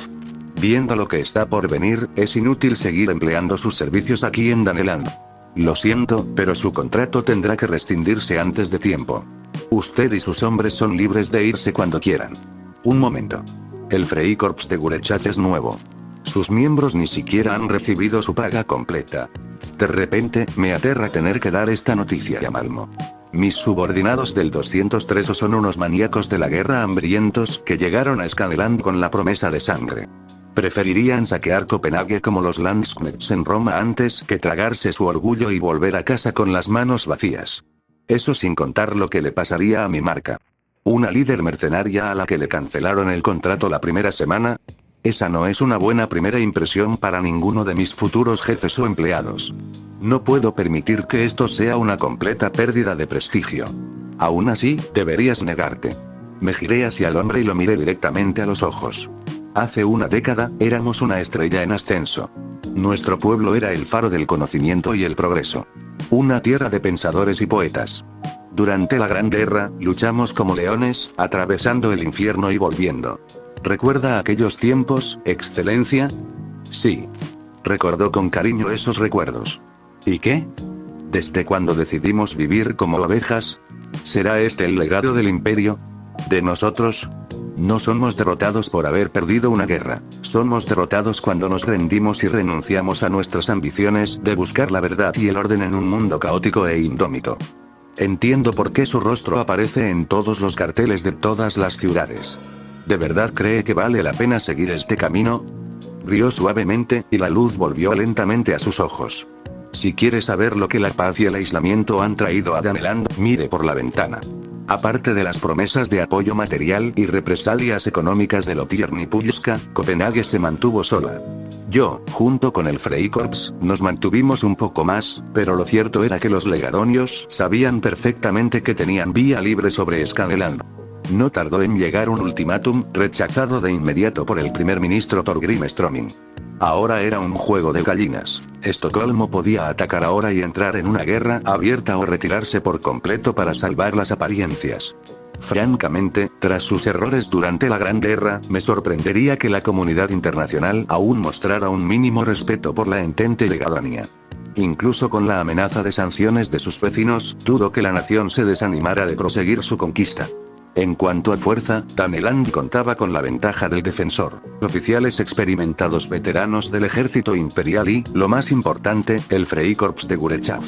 Viendo lo que está por venir, es inútil seguir empleando sus servicios aquí en Daneland. Lo siento, pero su contrato tendrá que rescindirse antes de tiempo. Usted y sus hombres son libres de irse cuando quieran. Un momento. El Freikorps de Gurechav es nuevo. Sus miembros ni siquiera han recibido su paga completa. De repente, me aterra tener que dar esta noticia a Malmo. Mis subordinados del 203 son unos maníacos de la guerra hambrientos que llegaron a Skaneland con la promesa de sangre. Preferirían saquear Copenhague como los Landsknechts en Roma antes que tragarse su orgullo y volver a casa con las manos vacías. Eso sin contar lo que le pasaría a mi marca. Una líder mercenaria a la que le cancelaron el contrato la primera semana. Esa no es una buena primera impresión para ninguno de mis futuros jefes o empleados. No puedo permitir que esto sea una completa pérdida de prestigio. Aún así, deberías negarte. Me giré hacia el hombre y lo miré directamente a los ojos. Hace una década, éramos una estrella en ascenso. Nuestro pueblo era el faro del conocimiento y el progreso. Una tierra de pensadores y poetas. Durante la Gran Guerra, luchamos como leones, atravesando el infierno y volviendo. ¿Recuerda aquellos tiempos, excelencia? Sí. Recordó con cariño esos recuerdos. ¿Y qué? ¿Desde cuando decidimos vivir como ovejas? ¿Será este el legado del imperio? ¿De nosotros? No somos derrotados por haber perdido una guerra. Somos derrotados cuando nos rendimos y renunciamos a nuestras ambiciones de buscar la verdad y el orden en un mundo caótico e indómito. Entiendo por qué su rostro aparece en todos los carteles de todas las ciudades. ¿De verdad cree que vale la pena seguir este camino? Rió suavemente, y la luz volvió lentamente a sus ojos. Si quiere saber lo que la paz y el aislamiento han traído a Daneland, mire por la ventana. Aparte de las promesas de apoyo material y represalias económicas de Lotierni Pulska, Copenhague se mantuvo sola. Yo, junto con el Freikorps, nos mantuvimos un poco más, pero lo cierto era que los legadonios sabían perfectamente que tenían vía libre sobre Skaneland. No tardó en llegar un ultimátum, rechazado de inmediato por el primer ministro Torgrim Strömming. Ahora era un juego de gallinas. Estocolmo podía atacar ahora y entrar en una guerra abierta o retirarse por completo para salvar las apariencias. Francamente, tras sus errores durante la Gran Guerra, me sorprendería que la comunidad internacional aún mostrara un mínimo respeto por la entente de Gadonia. Incluso con la amenaza de sanciones de sus vecinos, dudo que la nación se desanimara de proseguir su conquista. En cuanto a fuerza, Daneland contaba con la ventaja del defensor, oficiales experimentados veteranos del ejército imperial y, lo más importante, el Freikorps de Gurechav.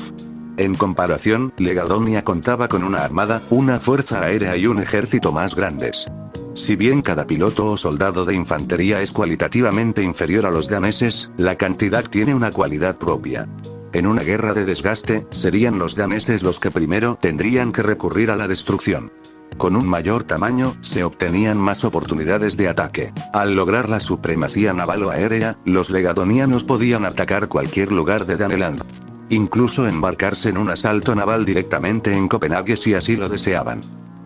En comparación, Legadonia contaba con una armada, una fuerza aérea y un ejército más grandes. Si bien cada piloto o soldado de infantería es cualitativamente inferior a los daneses, la cantidad tiene una cualidad propia. En una guerra de desgaste, serían los daneses los que primero tendrían que recurrir a la destrucción. Con un mayor tamaño, se obtenían más oportunidades de ataque. Al lograr la supremacía naval o aérea, los legadonianos podían atacar cualquier lugar de Daneland. Incluso embarcarse en un asalto naval directamente en Copenhague si así lo deseaban.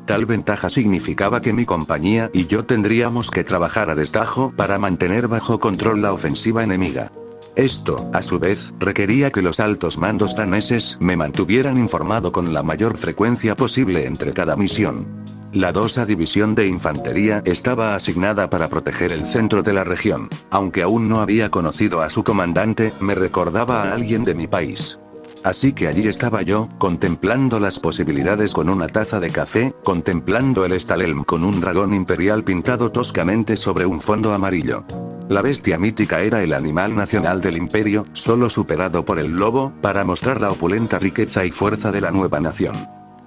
Tal ventaja significaba que mi compañía y yo tendríamos que trabajar a destajo para mantener bajo control la ofensiva enemiga. Esto, a su vez, requería que los altos mandos daneses me mantuvieran informado con la mayor frecuencia posible entre cada misión. La 2ª División de Infantería estaba asignada para proteger el centro de la región. Aunque aún no había conocido a su comandante, me recordaba a alguien de mi país. Así que allí estaba yo, contemplando las posibilidades con una taza de café, contemplando el Stalelm con un dragón imperial pintado toscamente sobre un fondo amarillo. La bestia mítica era el animal nacional del imperio, solo superado por el lobo, para mostrar la opulenta riqueza y fuerza de la nueva nación.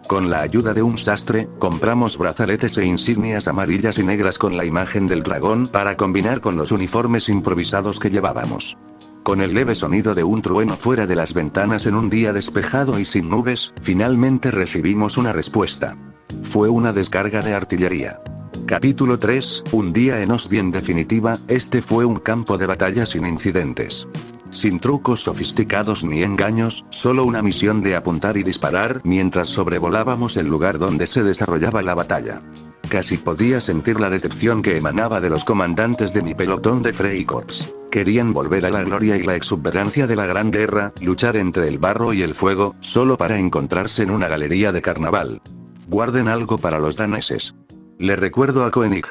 Con la ayuda de un sastre, compramos brazaletes e insignias amarillas y negras con la imagen del dragón para combinar con los uniformes improvisados que llevábamos. Con el leve sonido de un trueno fuera de las ventanas en un día despejado y sin nubes, finalmente recibimos una respuesta. Fue una descarga de artillería. Capítulo 3, un día en Osby. En definitiva, este fue un campo de batalla sin incidentes. Sin trucos sofisticados ni engaños, solo una misión de apuntar y disparar mientras sobrevolábamos el lugar donde se desarrollaba la batalla. Casi podía sentir la decepción que emanaba de los comandantes de mi pelotón de Freikorps. Querían volver a la gloria y la exuberancia de la Gran Guerra, luchar entre el barro y el fuego, solo para encontrarse en una galería de carnaval. Guarden algo para los daneses. Le recuerdo a Koenig.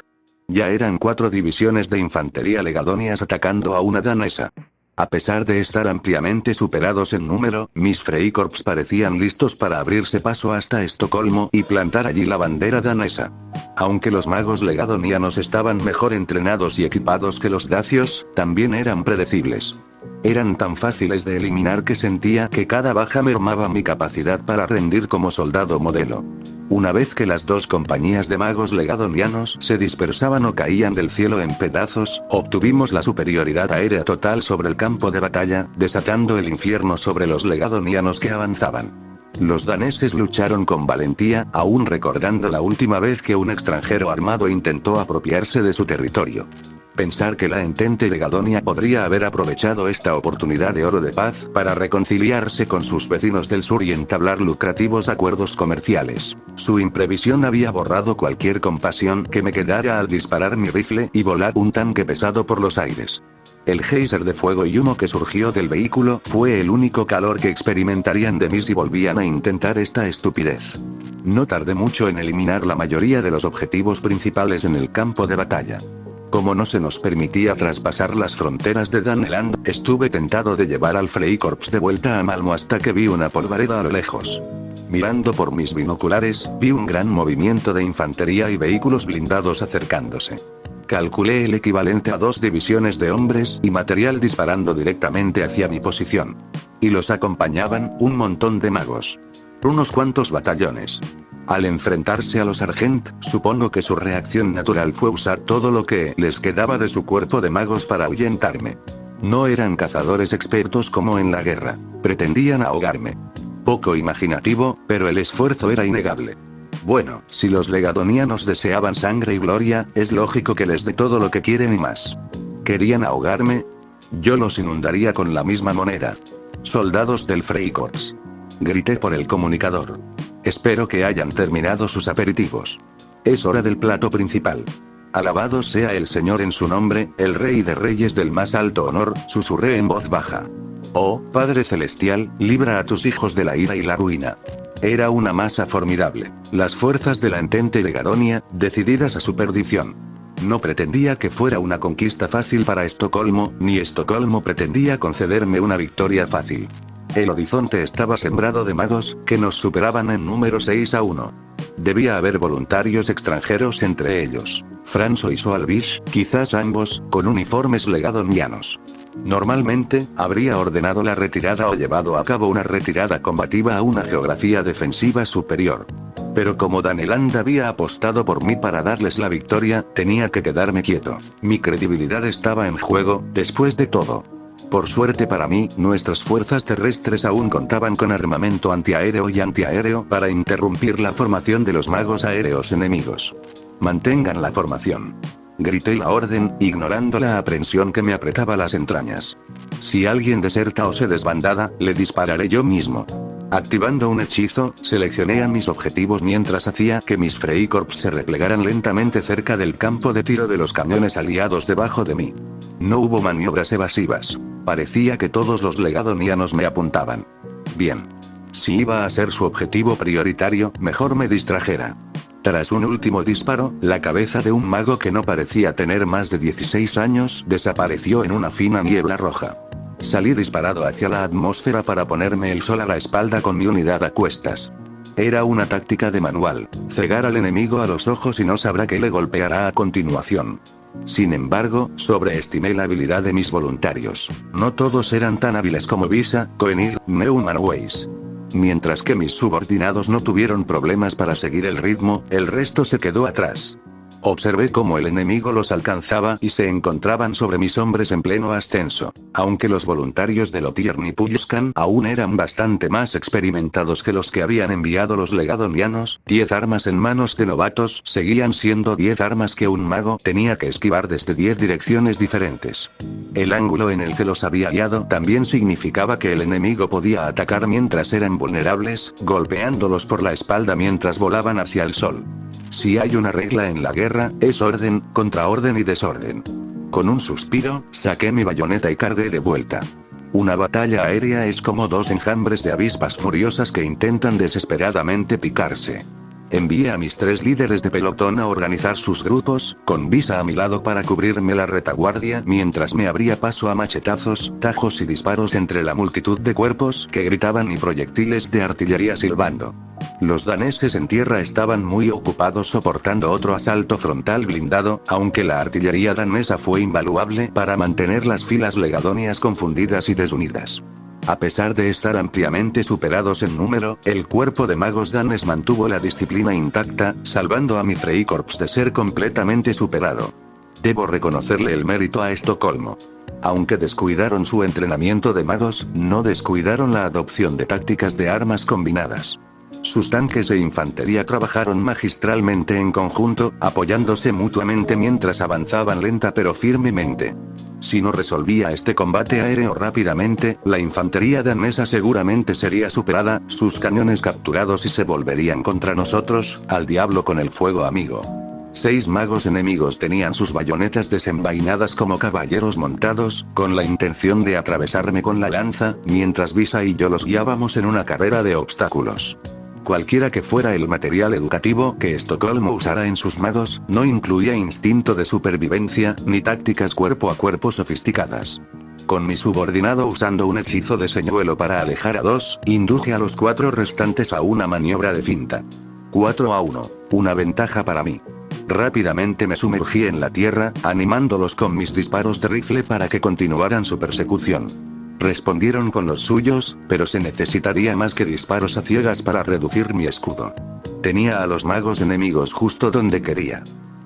Ya eran 4 divisiones de infantería legadonias atacando a una danesa. A pesar de estar ampliamente superados en número, mis Freikorps parecían listos para abrirse paso hasta Estocolmo y plantar allí la bandera danesa. Aunque los magos legadonianos estaban mejor entrenados y equipados que los dacios, también eran predecibles. Eran tan fáciles de eliminar que sentía que cada baja mermaba mi capacidad para rendir como soldado modelo. Una vez que las 2 compañías de magos legadonianos se dispersaban o caían del cielo en pedazos, obtuvimos la superioridad aérea total sobre el campo de batalla, desatando el infierno sobre los legadonianos que avanzaban. Los daneses lucharon con valentía, aún recordando la última vez que un extranjero armado intentó apropiarse de su territorio. Pensar que la entente de Gadonia podría haber aprovechado esta oportunidad de oro de paz para reconciliarse con sus vecinos del sur y entablar lucrativos acuerdos comerciales. Su imprevisión había borrado cualquier compasión que me quedara al disparar mi rifle y volar un tanque pesado por los aires. El geyser de fuego y humo que surgió del vehículo fue el único calor que experimentarían de mí si volvían a intentar esta estupidez. No tardé mucho en eliminar la mayoría de los objetivos principales en el campo de batalla. Como no se nos permitía traspasar las fronteras de Daneland, estuve tentado de llevar al Freikorps de vuelta a Malmo hasta que vi una polvareda a lo lejos. Mirando por mis binoculares, vi un gran movimiento de infantería y vehículos blindados acercándose. Calculé el equivalente a 2 divisiones de hombres y material disparando directamente hacia mi posición. Y los acompañaban un montón de magos. Unos cuantos batallones. Al enfrentarse a los Argent, supongo que su reacción natural fue usar todo lo que les quedaba de su cuerpo de magos para ahuyentarme. No eran cazadores expertos como en la guerra. Pretendían ahogarme. Poco imaginativo, pero el esfuerzo era innegable. Bueno, si los legadonianos deseaban sangre y gloria, es lógico que les dé todo lo que quieren y más. ¿Querían ahogarme? Yo los inundaría con la misma moneda. Soldados del Freikorps. Grité por el comunicador. Espero que hayan terminado sus aperitivos. Es hora del plato principal. Alabado sea el Señor en su nombre, el Rey de Reyes del más alto honor, susurré en voz baja. Oh, Padre Celestial, libra a tus hijos de la ira y la ruina. Era una masa formidable. Las fuerzas de la Entente de Garonia, decididas a su perdición. No pretendía que fuera una conquista fácil para Estocolmo, ni Estocolmo pretendía concederme una victoria fácil. El horizonte estaba sembrado de magos, que nos superaban en número 6-1. Debía haber voluntarios extranjeros entre ellos. Franzo y Soalvish, quizás ambos, con uniformes legadonianos. Normalmente, habría ordenado la retirada o llevado a cabo una retirada combativa a una geografía defensiva superior. Pero como Daneland había apostado por mí para darles la victoria, tenía que quedarme quieto. Mi credibilidad estaba en juego, después de todo. Por suerte para mí, nuestras fuerzas terrestres aún contaban con armamento antiaéreo y antiaéreo para interrumpir la formación de los magos aéreos enemigos. Mantengan la formación. Grité la orden, ignorando la aprensión que me apretaba las entrañas. Si alguien deserta o se desbandada, le dispararé yo mismo. Activando un hechizo, seleccioné a mis objetivos mientras hacía que mis Freikorps se replegaran lentamente cerca del campo de tiro de los cañones aliados debajo de mí. No hubo maniobras evasivas. Parecía que todos los legadonianos me apuntaban. Bien. Si iba a ser su objetivo prioritario, mejor me distrajera. Tras un último disparo, la cabeza de un mago que no parecía tener más de 16 años desapareció en una fina niebla roja. Salí disparado hacia la atmósfera para ponerme el sol a la espalda con mi unidad a cuestas. Era una táctica de manual, cegar al enemigo a los ojos y no sabrá qué le golpeará a continuación. Sin embargo, sobreestimé la habilidad de mis voluntarios. No todos eran tan hábiles como Visa, Koenir, Neumann Weiss. Mientras que mis subordinados no tuvieron problemas para seguir el ritmo, el resto se quedó atrás. Observé cómo el enemigo los alcanzaba y se encontraban sobre mis hombres en pleno ascenso. Aunque los voluntarios de Lotiern y Puyuscan aún eran bastante más experimentados que los que habían enviado los legadonianos, 10 armas en manos de novatos seguían siendo 10 armas que un mago tenía que esquivar desde 10 direcciones diferentes. El ángulo en el que los había guiado también significaba que el enemigo podía atacar mientras eran vulnerables, golpeándolos por la espalda mientras volaban hacia el sol. Si hay una regla en la guerra, es orden, contraorden y desorden. Con un suspiro, saqué mi bayoneta y cargué de vuelta. Una batalla aérea es como dos enjambres de avispas furiosas que intentan desesperadamente picarse. Envié a mis 3 líderes de pelotón a organizar sus grupos, con Visa a mi lado para cubrirme la retaguardia mientras me abría paso a machetazos, tajos y disparos entre la multitud de cuerpos que gritaban y proyectiles de artillería silbando. Los daneses en tierra estaban muy ocupados soportando otro asalto frontal blindado, aunque la artillería danesa fue invaluable para mantener las filas legadonias confundidas y desunidas. A pesar de estar ampliamente superados en número, el cuerpo de magos danes mantuvo la disciplina intacta, salvando a mi Freikorps de ser completamente superado. Debo reconocerle el mérito a Estocolmo. Aunque descuidaron su entrenamiento de magos, no descuidaron la adopción de tácticas de armas combinadas. Sus tanques e infantería trabajaron magistralmente en conjunto, apoyándose mutuamente mientras avanzaban lenta pero firmemente. Si no resolvía este combate aéreo rápidamente, la infantería danesa seguramente sería superada, sus cañones capturados y se volverían contra nosotros, al diablo con el fuego amigo. 6 magos enemigos tenían sus bayonetas desenvainadas como caballeros montados, con la intención de atravesarme con la lanza, mientras Visa y yo los guiábamos en una carrera de obstáculos. Cualquiera que fuera el material educativo que Estocolmo usara en sus magos, no incluía instinto de supervivencia, ni tácticas cuerpo a cuerpo sofisticadas. Con mi subordinado usando un hechizo de señuelo para alejar a 2, induje a los 4 restantes a una maniobra de finta. 4-1, una ventaja para mí. Rápidamente me sumergí en la tierra, animándolos con mis disparos de rifle para que continuaran su persecución. Respondieron con los suyos, pero se necesitaría más que disparos a ciegas para reducir mi escudo. Tenía a los magos enemigos justo donde quería.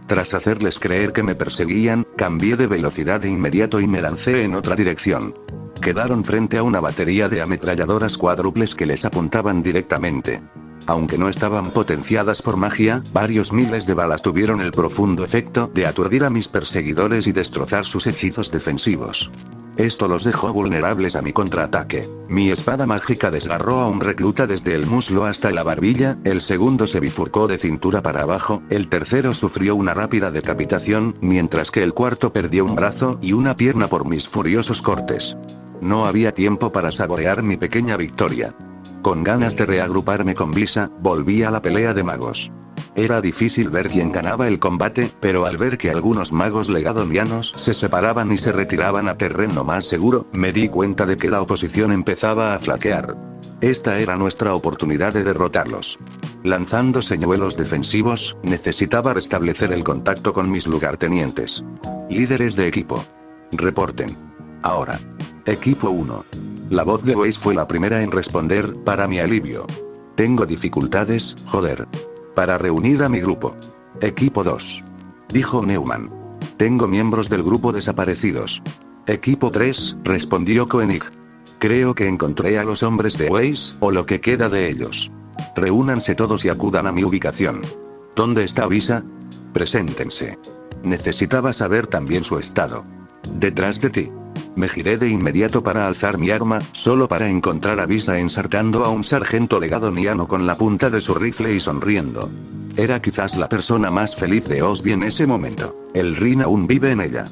Tras hacerles creer que me perseguían, cambié de velocidad de inmediato y me lancé en otra dirección. Quedaron frente a una batería de ametralladoras cuádruples que les apuntaban directamente. Aunque no estaban potenciadas por magia, varios miles de balas tuvieron el profundo efecto de aturdir a mis perseguidores y destrozar sus hechizos defensivos. Esto los dejó vulnerables a mi contraataque. Mi espada mágica desgarró a un recluta desde el muslo hasta la barbilla, el segundo se bifurcó de cintura para abajo, el tercero sufrió una rápida decapitación, mientras que el cuarto perdió un brazo y una pierna por mis furiosos cortes. No había tiempo para saborear mi pequeña victoria. Con ganas de reagruparme con Blissa, volví a la pelea de magos. Era difícil ver quién ganaba el combate, pero al ver que algunos magos legadonianos se separaban y se retiraban a terreno más seguro, me di cuenta de que la oposición empezaba a flaquear. Esta era nuestra oportunidad de derrotarlos. Lanzando señuelos defensivos, necesitaba restablecer el contacto con mis lugartenientes. Líderes de equipo. Reporten. Ahora. Equipo 1. La voz de Weiss fue la primera en responder, para mi alivio. Tengo dificultades, joder. Para reunir a mi grupo. Equipo 2. Dijo Neumann. Tengo miembros del grupo desaparecidos. Equipo 3, respondió Koenig. Creo que encontré a los hombres de Weiss, o lo que queda de ellos. Reúnanse todos y acudan a mi ubicación. ¿Dónde está Visa? Preséntense. Necesitaba saber también su estado. Detrás de ti. Me giré de inmediato para alzar mi arma, solo para encontrar a Visa ensartando a un sargento legadoniano con la punta de su rifle y sonriendo. Era quizás la persona más feliz de Osby en ese momento. El Rin aún vive en ella.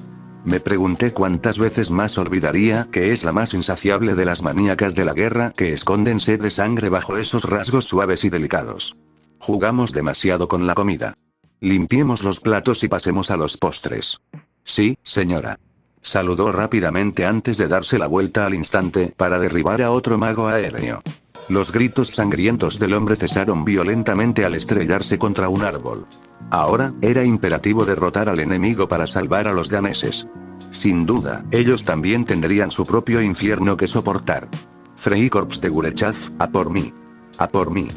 Me pregunté cuántas veces más olvidaría que es la más insaciable de las maníacas de la guerra que esconden sed de sangre bajo esos rasgos suaves y delicados. Jugamos demasiado con la comida. Limpiemos los platos y pasemos a los postres. Sí, señora. Saludó rápidamente antes de darse la vuelta al instante para derribar a otro mago aéreo. Los gritos sangrientos del hombre cesaron violentamente al estrellarse contra un árbol. Ahora, era imperativo derrotar al enemigo para salvar a los daneses. Sin duda, ellos también tendrían su propio infierno que soportar. Freikorps de Gurechav, a por mí. A por mí.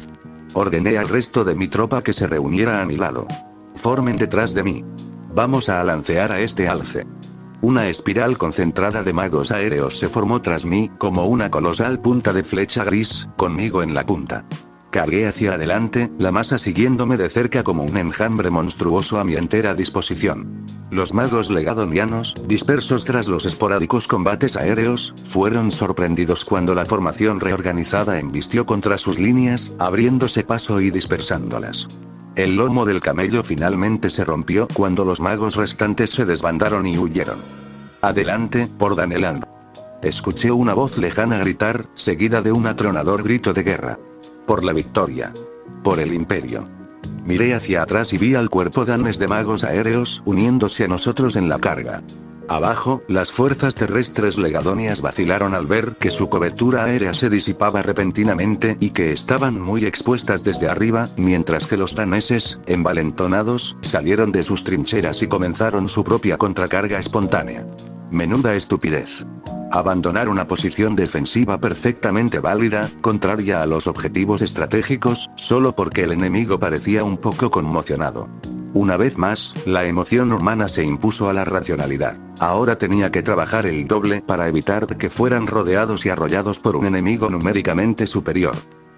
Ordené al resto de mi tropa que se reuniera a mi lado. Formen detrás de mí. Vamos a alancear a este alce. Una espiral concentrada de magos aéreos se formó tras mí, como una colosal punta de flecha gris, conmigo en la punta. Cargué hacia adelante, la masa siguiéndome de cerca como un enjambre monstruoso a mi entera disposición. Los magos legadonianos, dispersos tras los esporádicos combates aéreos, fueron sorprendidos cuando la formación reorganizada embistió contra sus líneas, abriéndose paso y dispersándolas. El lomo del camello finalmente se rompió cuando los magos restantes se desbandaron y huyeron. Adelante, por Daneland. Escuché una voz lejana gritar, seguida de un atronador grito de guerra. Por la victoria. Por el imperio. Miré hacia atrás y vi al cuerpo danés de magos aéreos uniéndose a nosotros en la carga. Abajo, las fuerzas terrestres legadonias vacilaron al ver que su cobertura aérea se disipaba repentinamente y que estaban muy expuestas desde arriba, mientras que los daneses, envalentonados, salieron de sus trincheras y comenzaron su propia contracarga espontánea. Menuda estupidez. Abandonar una posición defensiva perfectamente válida, contraria a los objetivos estratégicos, solo porque el enemigo parecía un poco conmocionado. Una vez más, la emoción humana se impuso a la racionalidad. Ahora tenía que trabajar el doble para evitar que fueran rodeados y arrollados por un enemigo numéricamente superior.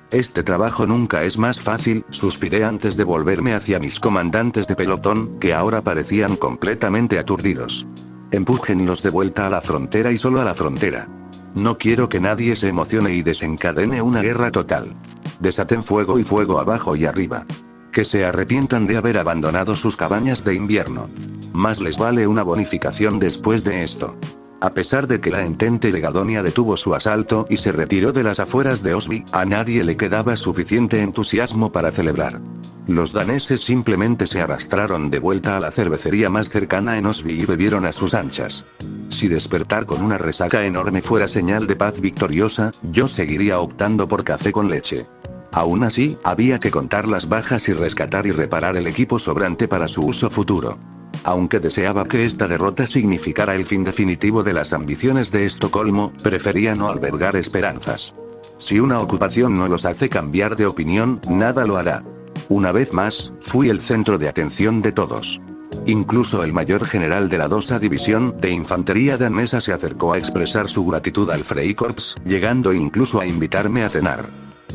Este trabajo nunca es más fácil, suspiré antes de volverme hacia mis comandantes de pelotón, que ahora parecían completamente aturdidos. Empújenlos de vuelta a la frontera y solo a la frontera. No quiero que nadie se emocione y desencadene una guerra total. Desaten fuego y fuego abajo y arriba. Que se arrepientan de haber abandonado sus cabañas de invierno. Más les vale una bonificación después de esto. A pesar de que la entente legadonia detuvo su asalto y se retiró de las afueras de Osby, a nadie le quedaba suficiente entusiasmo para celebrar. Los daneses simplemente se arrastraron de vuelta a la cervecería más cercana en Osby y bebieron a sus anchas. Si despertar con una resaca enorme fuera señal de paz victoriosa, yo seguiría optando por café con leche. Aún así, había que contar las bajas y rescatar y reparar el equipo sobrante para su uso futuro. Aunque deseaba que esta derrota significara el fin definitivo de las ambiciones de Estocolmo, prefería no albergar esperanzas. Si una ocupación no los hace cambiar de opinión, nada lo hará. Una vez más, fui el centro de atención de todos. Incluso el mayor general de la 2ª División de Infantería danesa se acercó a expresar su gratitud al Freikorps, llegando incluso a invitarme a cenar.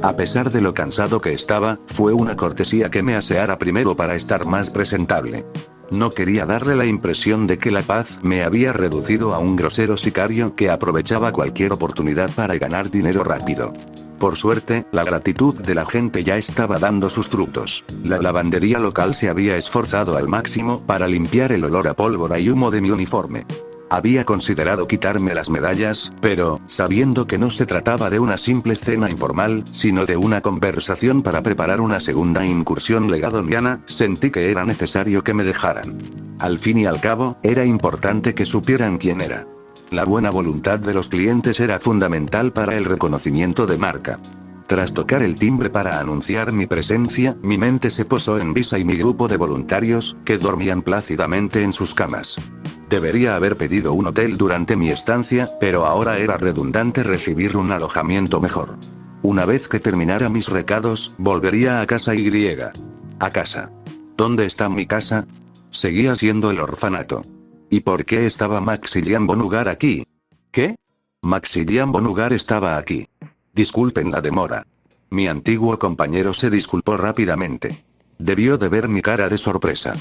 A pesar de lo cansado que estaba, fue una cortesía que me aseara primero para estar más presentable. No quería darle la impresión de que la paz me había reducido a un grosero sicario que aprovechaba cualquier oportunidad para ganar dinero rápido. Por suerte, la gratitud de la gente ya estaba dando sus frutos. La lavandería local se había esforzado al máximo para limpiar el olor a pólvora y humo de mi uniforme. Había considerado quitarme las medallas, pero, sabiendo que no se trataba de una simple cena informal, sino de una conversación para preparar una segunda incursión legadoniana, sentí que era necesario que me dejaran. Al fin y al cabo, era importante que supieran quién era. La buena voluntad de los clientes era fundamental para el reconocimiento de marca. Tras tocar el timbre para anunciar mi presencia, mi mente se posó en Visa y mi grupo de voluntarios, que dormían plácidamente en sus camas. Debería haber pedido un hotel durante mi estancia, pero ahora era redundante recibir un alojamiento mejor. Una vez que terminara mis recados, volvería a casa y. A casa. ¿Dónde está mi casa? Seguía siendo el orfanato. ¿Y por qué estaba Maximilian Bonugar aquí? ¿Qué? Maximilian Bonugar estaba aquí. Disculpen la demora. Mi antiguo compañero se disculpó rápidamente. Debió de ver mi cara de sorpresa.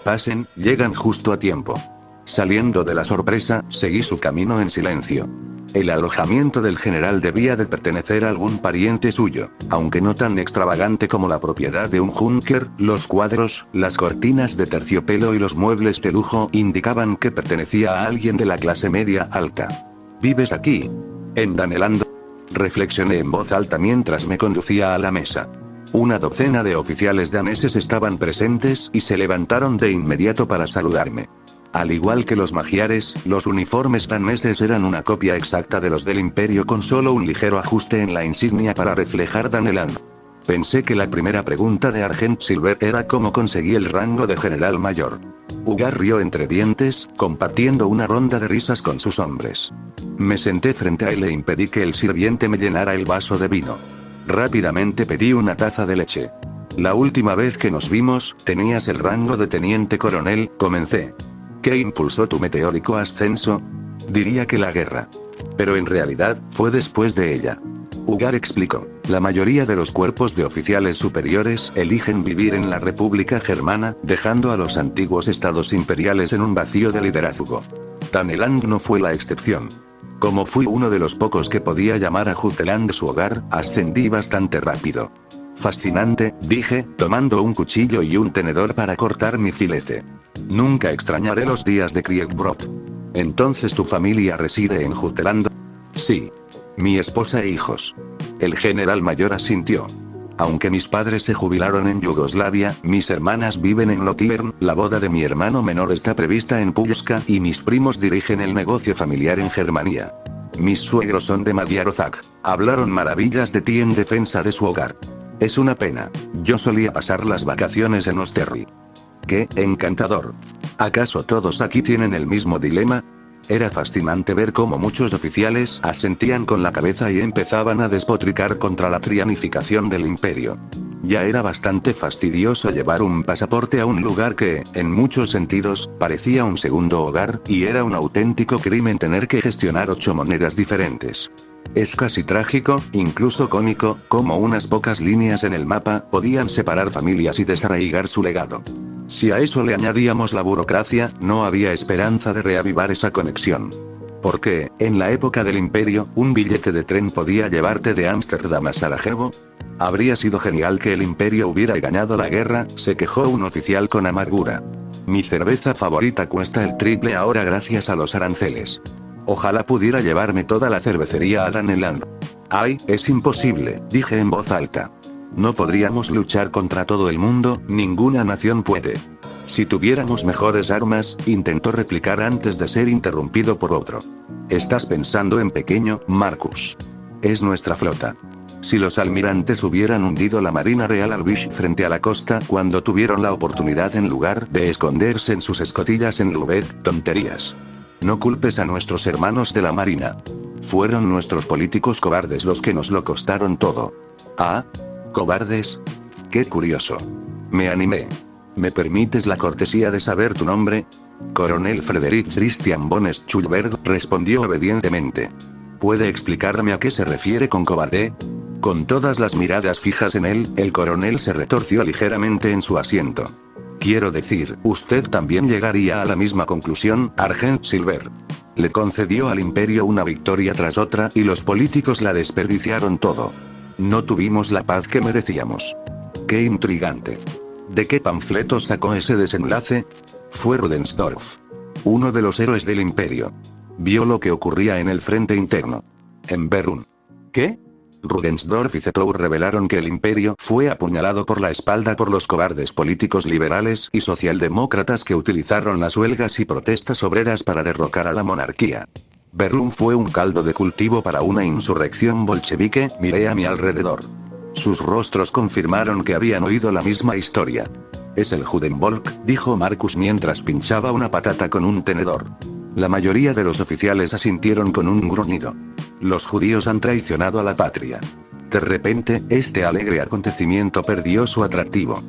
Pasen, llegan justo a tiempo. Saliendo de la sorpresa, seguí su camino en silencio. El alojamiento del general debía de pertenecer a algún pariente suyo, aunque no tan extravagante como la propiedad de un Junker. Los cuadros, las cortinas de terciopelo y los muebles de lujo indicaban que pertenecía a alguien de la clase media alta. ¿Vives aquí? ¿En Daneland? Reflexioné en voz alta mientras me conducía a la mesa. Una docena de oficiales daneses estaban presentes y se levantaron de inmediato para saludarme. Al igual que los magiares, los uniformes daneses eran una copia exacta de los del Imperio con solo un ligero ajuste en la insignia para reflejar Daneland. Pensé que la primera pregunta de Argent Silver era cómo conseguí el rango de general mayor. Ugar rió entre dientes, compartiendo una ronda de risas con sus hombres. Me senté frente a él e impedí que el sirviente me llenara el vaso de vino. Rápidamente pedí una taza de leche. La última vez que nos vimos, tenías el rango de teniente coronel, comencé. ¿Qué impulsó tu meteórico ascenso? Diría que la guerra. Pero en realidad, fue después de ella. Ugar explicó. La mayoría de los cuerpos de oficiales superiores eligen vivir en la República Germana, dejando a los antiguos estados imperiales en un vacío de liderazgo. Daneland no fue la excepción. Como fui uno de los pocos que podía llamar a Jutland su hogar, ascendí bastante rápido. Fascinante, dije, tomando un cuchillo y un tenedor para cortar mi filete. Nunca extrañaré los días de Kriegbrot. ¿Entonces tu familia reside en Jutland? Sí. Mi esposa e hijos. El general mayor asintió. Aunque mis padres se jubilaron en Yugoslavia, mis hermanas viven en Lotiern, la boda de mi hermano menor está prevista en Pulska y mis primos dirigen el negocio familiar en Germania. Mis suegros son de Magyarozak. Hablaron maravillas de ti en defensa de su hogar. Es una pena. Yo solía pasar las vacaciones en Osterri. ¡Qué encantador! ¿Acaso todos aquí tienen el mismo dilema? Era fascinante ver cómo muchos oficiales asentían con la cabeza y empezaban a despotricar contra la trianificación del imperio. Ya era bastante fastidioso llevar un pasaporte a un lugar que, en muchos sentidos, parecía un segundo hogar, y era un auténtico crimen tener que gestionar 8 monedas diferentes. Es casi trágico, incluso cómico, cómo unas pocas líneas en el mapa podían separar familias y desarraigar su legado. Si a eso le añadíamos la burocracia, no había esperanza de reavivar esa conexión. Porque, en la época del Imperio, un billete de tren podía llevarte de Ámsterdam a Sarajevo. Habría sido genial que el Imperio hubiera ganado la guerra, se quejó un oficial con amargura. Mi cerveza favorita cuesta el triple ahora gracias a los aranceles. Ojalá pudiera llevarme toda la cervecería a Daneland. ¡Ay, es imposible!, dije en voz alta. No podríamos luchar contra todo el mundo, ninguna nación puede. Si tuviéramos mejores armas, intentó replicar antes de ser interrumpido por otro. Estás pensando en pequeño, Marcus. Es nuestra flota. Si los almirantes hubieran hundido la Marina Real Albish frente a la costa cuando tuvieron la oportunidad en lugar de esconderse en sus escotillas en Lubeck, tonterías. No culpes a nuestros hermanos de la Marina. Fueron nuestros políticos cobardes los que nos lo costaron todo. ¿Ah? ¿Cobardes? Qué curioso. Me animé. ¿Me permites la cortesía de saber tu nombre? Coronel Frederick Christian von Schulberg, respondió obedientemente. ¿Puede explicarme a qué se refiere con cobarde? Con todas las miradas fijas en él, el coronel se retorció ligeramente en su asiento. Quiero decir, usted también llegaría a la misma conclusión, Argent Silver. Le concedió al imperio una victoria tras otra y los políticos la desperdiciaron todo. No tuvimos la paz que merecíamos. Qué intrigante. ¿De qué panfleto sacó ese desenlace? Fue Rudensdorf. Uno de los héroes del imperio. Vio lo que ocurría en el frente interno. En Berún. ¿Qué? Rudensdorf y Zetour revelaron que el imperio fue apuñalado por la espalda por los cobardes políticos liberales y socialdemócratas que utilizaron las huelgas y protestas obreras para derrocar a la monarquía. Berún fue un caldo de cultivo para una insurrección bolchevique. Miré a mi alrededor. Sus rostros confirmaron que habían oído la misma historia. Es el Judenvolk, dijo Marcus mientras pinchaba una patata con un tenedor. La mayoría de los oficiales asintieron con un gruñido. Los judíos han traicionado a la patria. De repente, este alegre acontecimiento perdió su atractivo.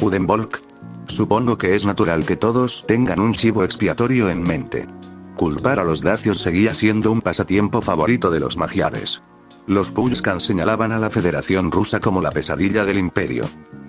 Judenvolk. Supongo que es natural que todos tengan un chivo expiatorio en mente. Culpar a los dacios seguía siendo un pasatiempo favorito de los magiares. Los Pulskan señalaban a la Federación Rusa como la pesadilla del imperio.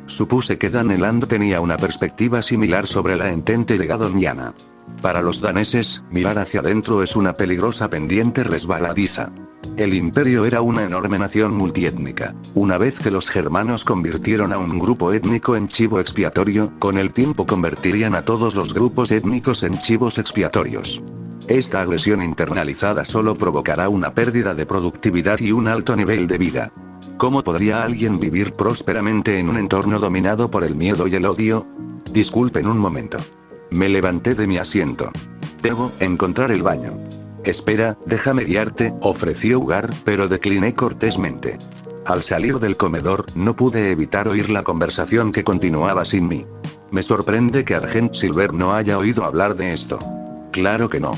Supuse que Daneland tenía una perspectiva similar sobre la entente legado-niana. Para los daneses, mirar hacia adentro es una peligrosa pendiente resbaladiza. El imperio era una enorme nación multiétnica. Una vez que los germanos convirtieron a un grupo étnico en chivo expiatorio, con el tiempo convertirían a todos los grupos étnicos en chivos expiatorios. Esta agresión internalizada solo provocará una pérdida de productividad y un alto nivel de vida. ¿Cómo podría alguien vivir prósperamente en un entorno dominado por el miedo y el odio? Disculpen un momento. Me levanté de mi asiento. Debo encontrar el baño. Espera, déjame guiarte, ofreció Ugar, pero decliné cortésmente. Al salir del comedor, no pude evitar oír la conversación que continuaba sin mí. Me sorprende que Argent Silver no haya oído hablar de esto. Claro que no.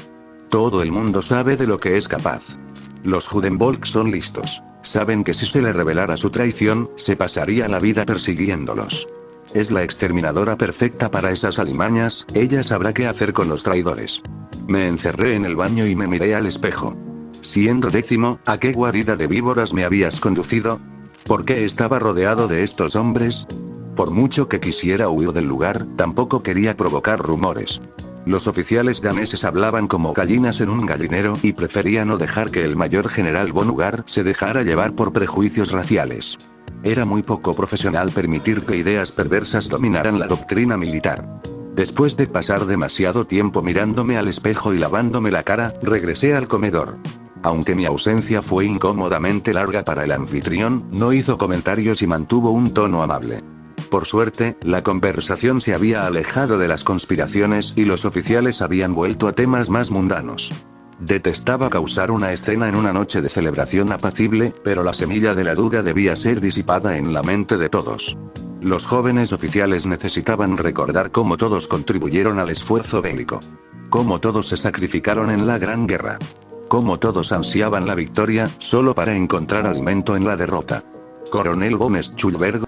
Todo el mundo sabe de lo que es capaz. Los Judenvolk son listos. Saben que si se le revelara su traición, se pasaría la vida persiguiéndolos. Es la exterminadora perfecta para esas alimañas, ella sabrá qué hacer con los traidores. Me encerré en el baño y me miré al espejo. Siendo 10, ¿a qué guarida de víboras me habías conducido? ¿Por qué estaba rodeado de estos hombres? Por mucho que quisiera huir del lugar, tampoco quería provocar rumores. Los oficiales daneses hablaban como gallinas en un gallinero y prefería no dejar que el mayor general von Ugar se dejara llevar por prejuicios raciales. Era muy poco profesional permitir que ideas perversas dominaran la doctrina militar. Después de pasar demasiado tiempo mirándome al espejo y lavándome la cara, regresé al comedor. Aunque mi ausencia fue incómodamente larga para el anfitrión, no hizo comentarios y mantuvo un tono amable. Por suerte, la conversación se había alejado de las conspiraciones y los oficiales habían vuelto a temas más mundanos. Detestaba causar una escena en una noche de celebración apacible, pero la semilla de la duda debía ser disipada en la mente de todos. Los jóvenes oficiales necesitaban recordar cómo todos contribuyeron al esfuerzo bélico. Cómo todos se sacrificaron en la Gran Guerra. Cómo todos ansiaban la victoria, solo para encontrar alimento en la derrota. ¿Coronel von Schulberg?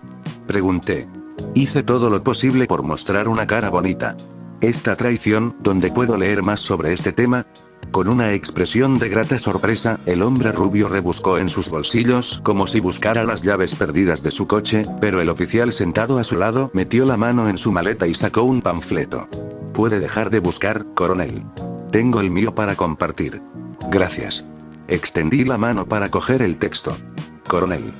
Pregunté. Hice todo lo posible por mostrar una cara bonita. ¿Esta traición, dónde puedo leer más sobre este tema? Con una expresión de grata sorpresa, el hombre rubio rebuscó en sus bolsillos, como si buscara las llaves perdidas de su coche, pero el oficial sentado a su lado metió la mano en su maleta y sacó un panfleto. Puede dejar de buscar, coronel. Tengo el mío para compartir. Gracias. Extendí la mano para coger el texto. Coronel.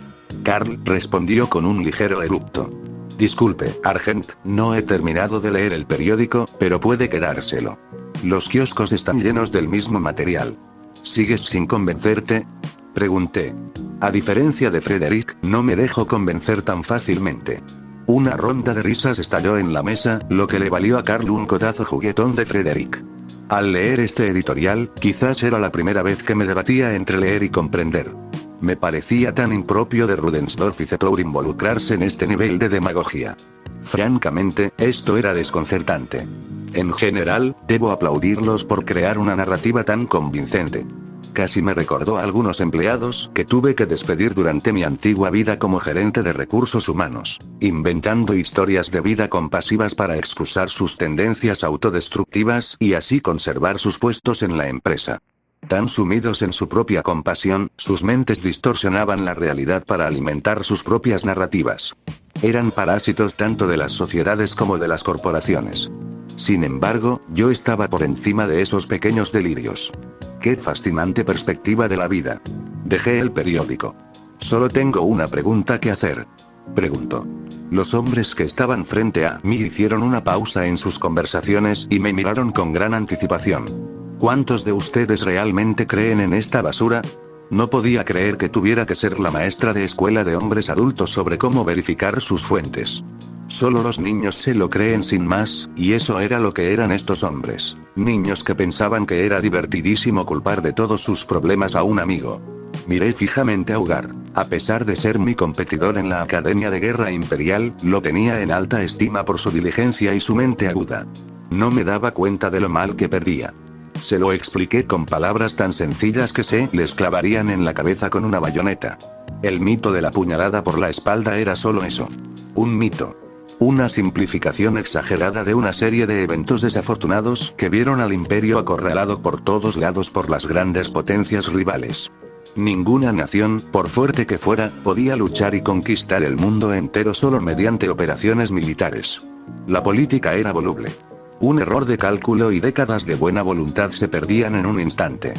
Karl respondió con un ligero eructo. Disculpe, Argent, no he terminado de leer el periódico, pero puede quedárselo. Los kioscos están llenos del mismo material. ¿Sigues sin convencerte? Pregunté. A diferencia de Frederick, no me dejo convencer tan fácilmente. Una ronda de risas estalló en la mesa, lo que le valió a Karl un codazo juguetón de Frederick. Al leer este editorial, quizás era la primera vez que me debatía entre leer y comprender. Me parecía tan impropio de Rudensdorf y Zetour involucrarse en este nivel de demagogia. Francamente, esto era desconcertante. En general, debo aplaudirlos por crear una narrativa tan convincente. Casi me recordó a algunos empleados que tuve que despedir durante mi antigua vida como gerente de recursos humanos, inventando historias de vida compasivas para excusar sus tendencias autodestructivas y así conservar sus puestos en la empresa. Tan sumidos en su propia compasión, sus mentes distorsionaban la realidad para alimentar sus propias narrativas. Eran parásitos tanto de las sociedades como de las corporaciones. Sin embargo, yo estaba por encima de esos pequeños delirios. ¡Qué fascinante perspectiva de la vida! Dejé el periódico. Solo tengo una pregunta que hacer. Preguntó. Los hombres que estaban frente a mí hicieron una pausa en sus conversaciones y me miraron con gran anticipación. ¿Cuántos de ustedes realmente creen en esta basura? No podía creer que tuviera que ser la maestra de escuela de hombres adultos sobre cómo verificar sus fuentes. Solo los niños se lo creen sin más, y eso era lo que eran estos hombres. Niños que pensaban que era divertidísimo culpar de todos sus problemas a un amigo. Miré fijamente a Ugar. A pesar de ser mi competidor en la Academia de Guerra Imperial, lo tenía en alta estima por su diligencia y su mente aguda. No me daba cuenta de lo mal que perdía. Se lo expliqué con palabras tan sencillas que se les clavarían en la cabeza con una bayoneta. El mito de la puñalada por la espalda era solo eso. Un mito. Una simplificación exagerada de una serie de eventos desafortunados que vieron al imperio acorralado por todos lados por las grandes potencias rivales. Ninguna nación, por fuerte que fuera, podía luchar y conquistar el mundo entero solo mediante operaciones militares. La política era voluble. Un error de cálculo y décadas de buena voluntad se perdían en un instante.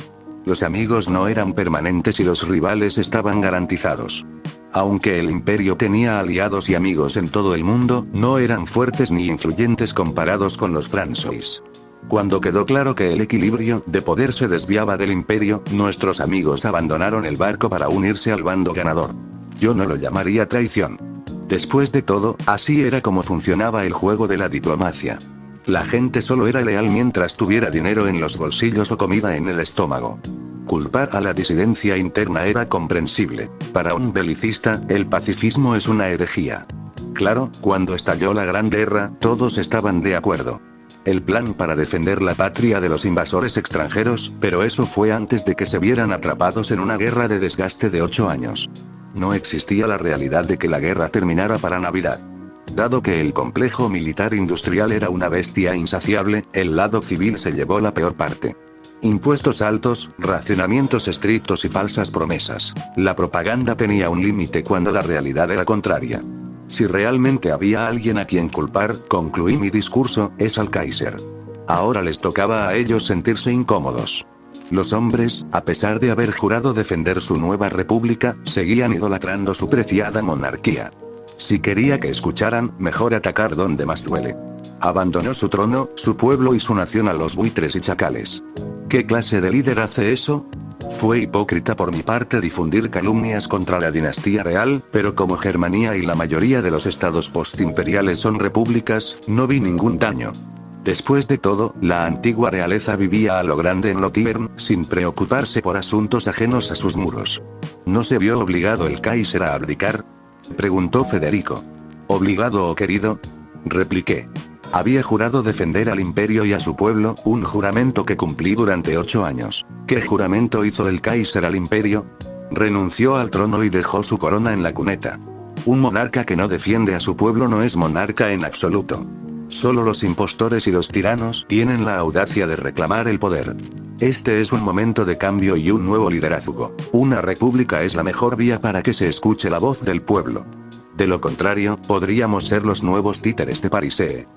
Los amigos no eran permanentes y los rivales estaban garantizados. Aunque el imperio tenía aliados y amigos en todo el mundo, no eran fuertes ni influyentes comparados con los Francois. Cuando quedó claro que el equilibrio de poder se desviaba del imperio, nuestros amigos abandonaron el barco para unirse al bando ganador. Yo no lo llamaría traición. Después de todo, así era como funcionaba el juego de la diplomacia. La gente solo era leal mientras tuviera dinero en los bolsillos o comida en el estómago. Culpar a la disidencia interna era comprensible. Para un belicista, el pacifismo es una herejía. Claro, cuando estalló la Gran Guerra, todos estaban de acuerdo. El plan para defender la patria de los invasores extranjeros, pero eso fue antes de que se vieran atrapados en una guerra de desgaste de 8 años. No existía la realidad de que la guerra terminara para Navidad. Dado que el complejo militar industrial era una bestia insaciable, el lado civil se llevó la peor parte. Impuestos altos, racionamientos estrictos y falsas promesas. La propaganda tenía un límite cuando la realidad era contraria. Si realmente había alguien a quien culpar, concluí mi discurso, es al Kaiser. Ahora les tocaba a ellos sentirse incómodos. Los hombres, a pesar de haber jurado defender su nueva república, seguían idolatrando su preciada monarquía. Si quería que escucharan, mejor atacar donde más duele. Abandonó su trono, su pueblo y su nación a los buitres y chacales. ¿Qué clase de líder hace eso? Fue hipócrita por mi parte difundir calumnias contra la dinastía real, pero como Germania y la mayoría de los estados postimperiales son repúblicas, no vi ningún daño. Después de todo, la antigua realeza vivía a lo grande en Lothiern, sin preocuparse por asuntos ajenos a sus muros. ¿No se vio obligado el Kaiser a abdicar?, preguntó Federico. ¿Obligado o querido?, repliqué. Había jurado defender al imperio y a su pueblo, un juramento que cumplí durante 8 años. ¿Qué juramento hizo el Kaiser al imperio? Renunció al trono y dejó su corona en la cuneta. Un monarca que no defiende a su pueblo no es monarca en absoluto. Solo los impostores y los tiranos tienen la audacia de reclamar el poder. Este es un momento de cambio y un nuevo liderazgo. Una república es la mejor vía para que se escuche la voz del pueblo. De lo contrario, podríamos ser los nuevos títeres de Parise.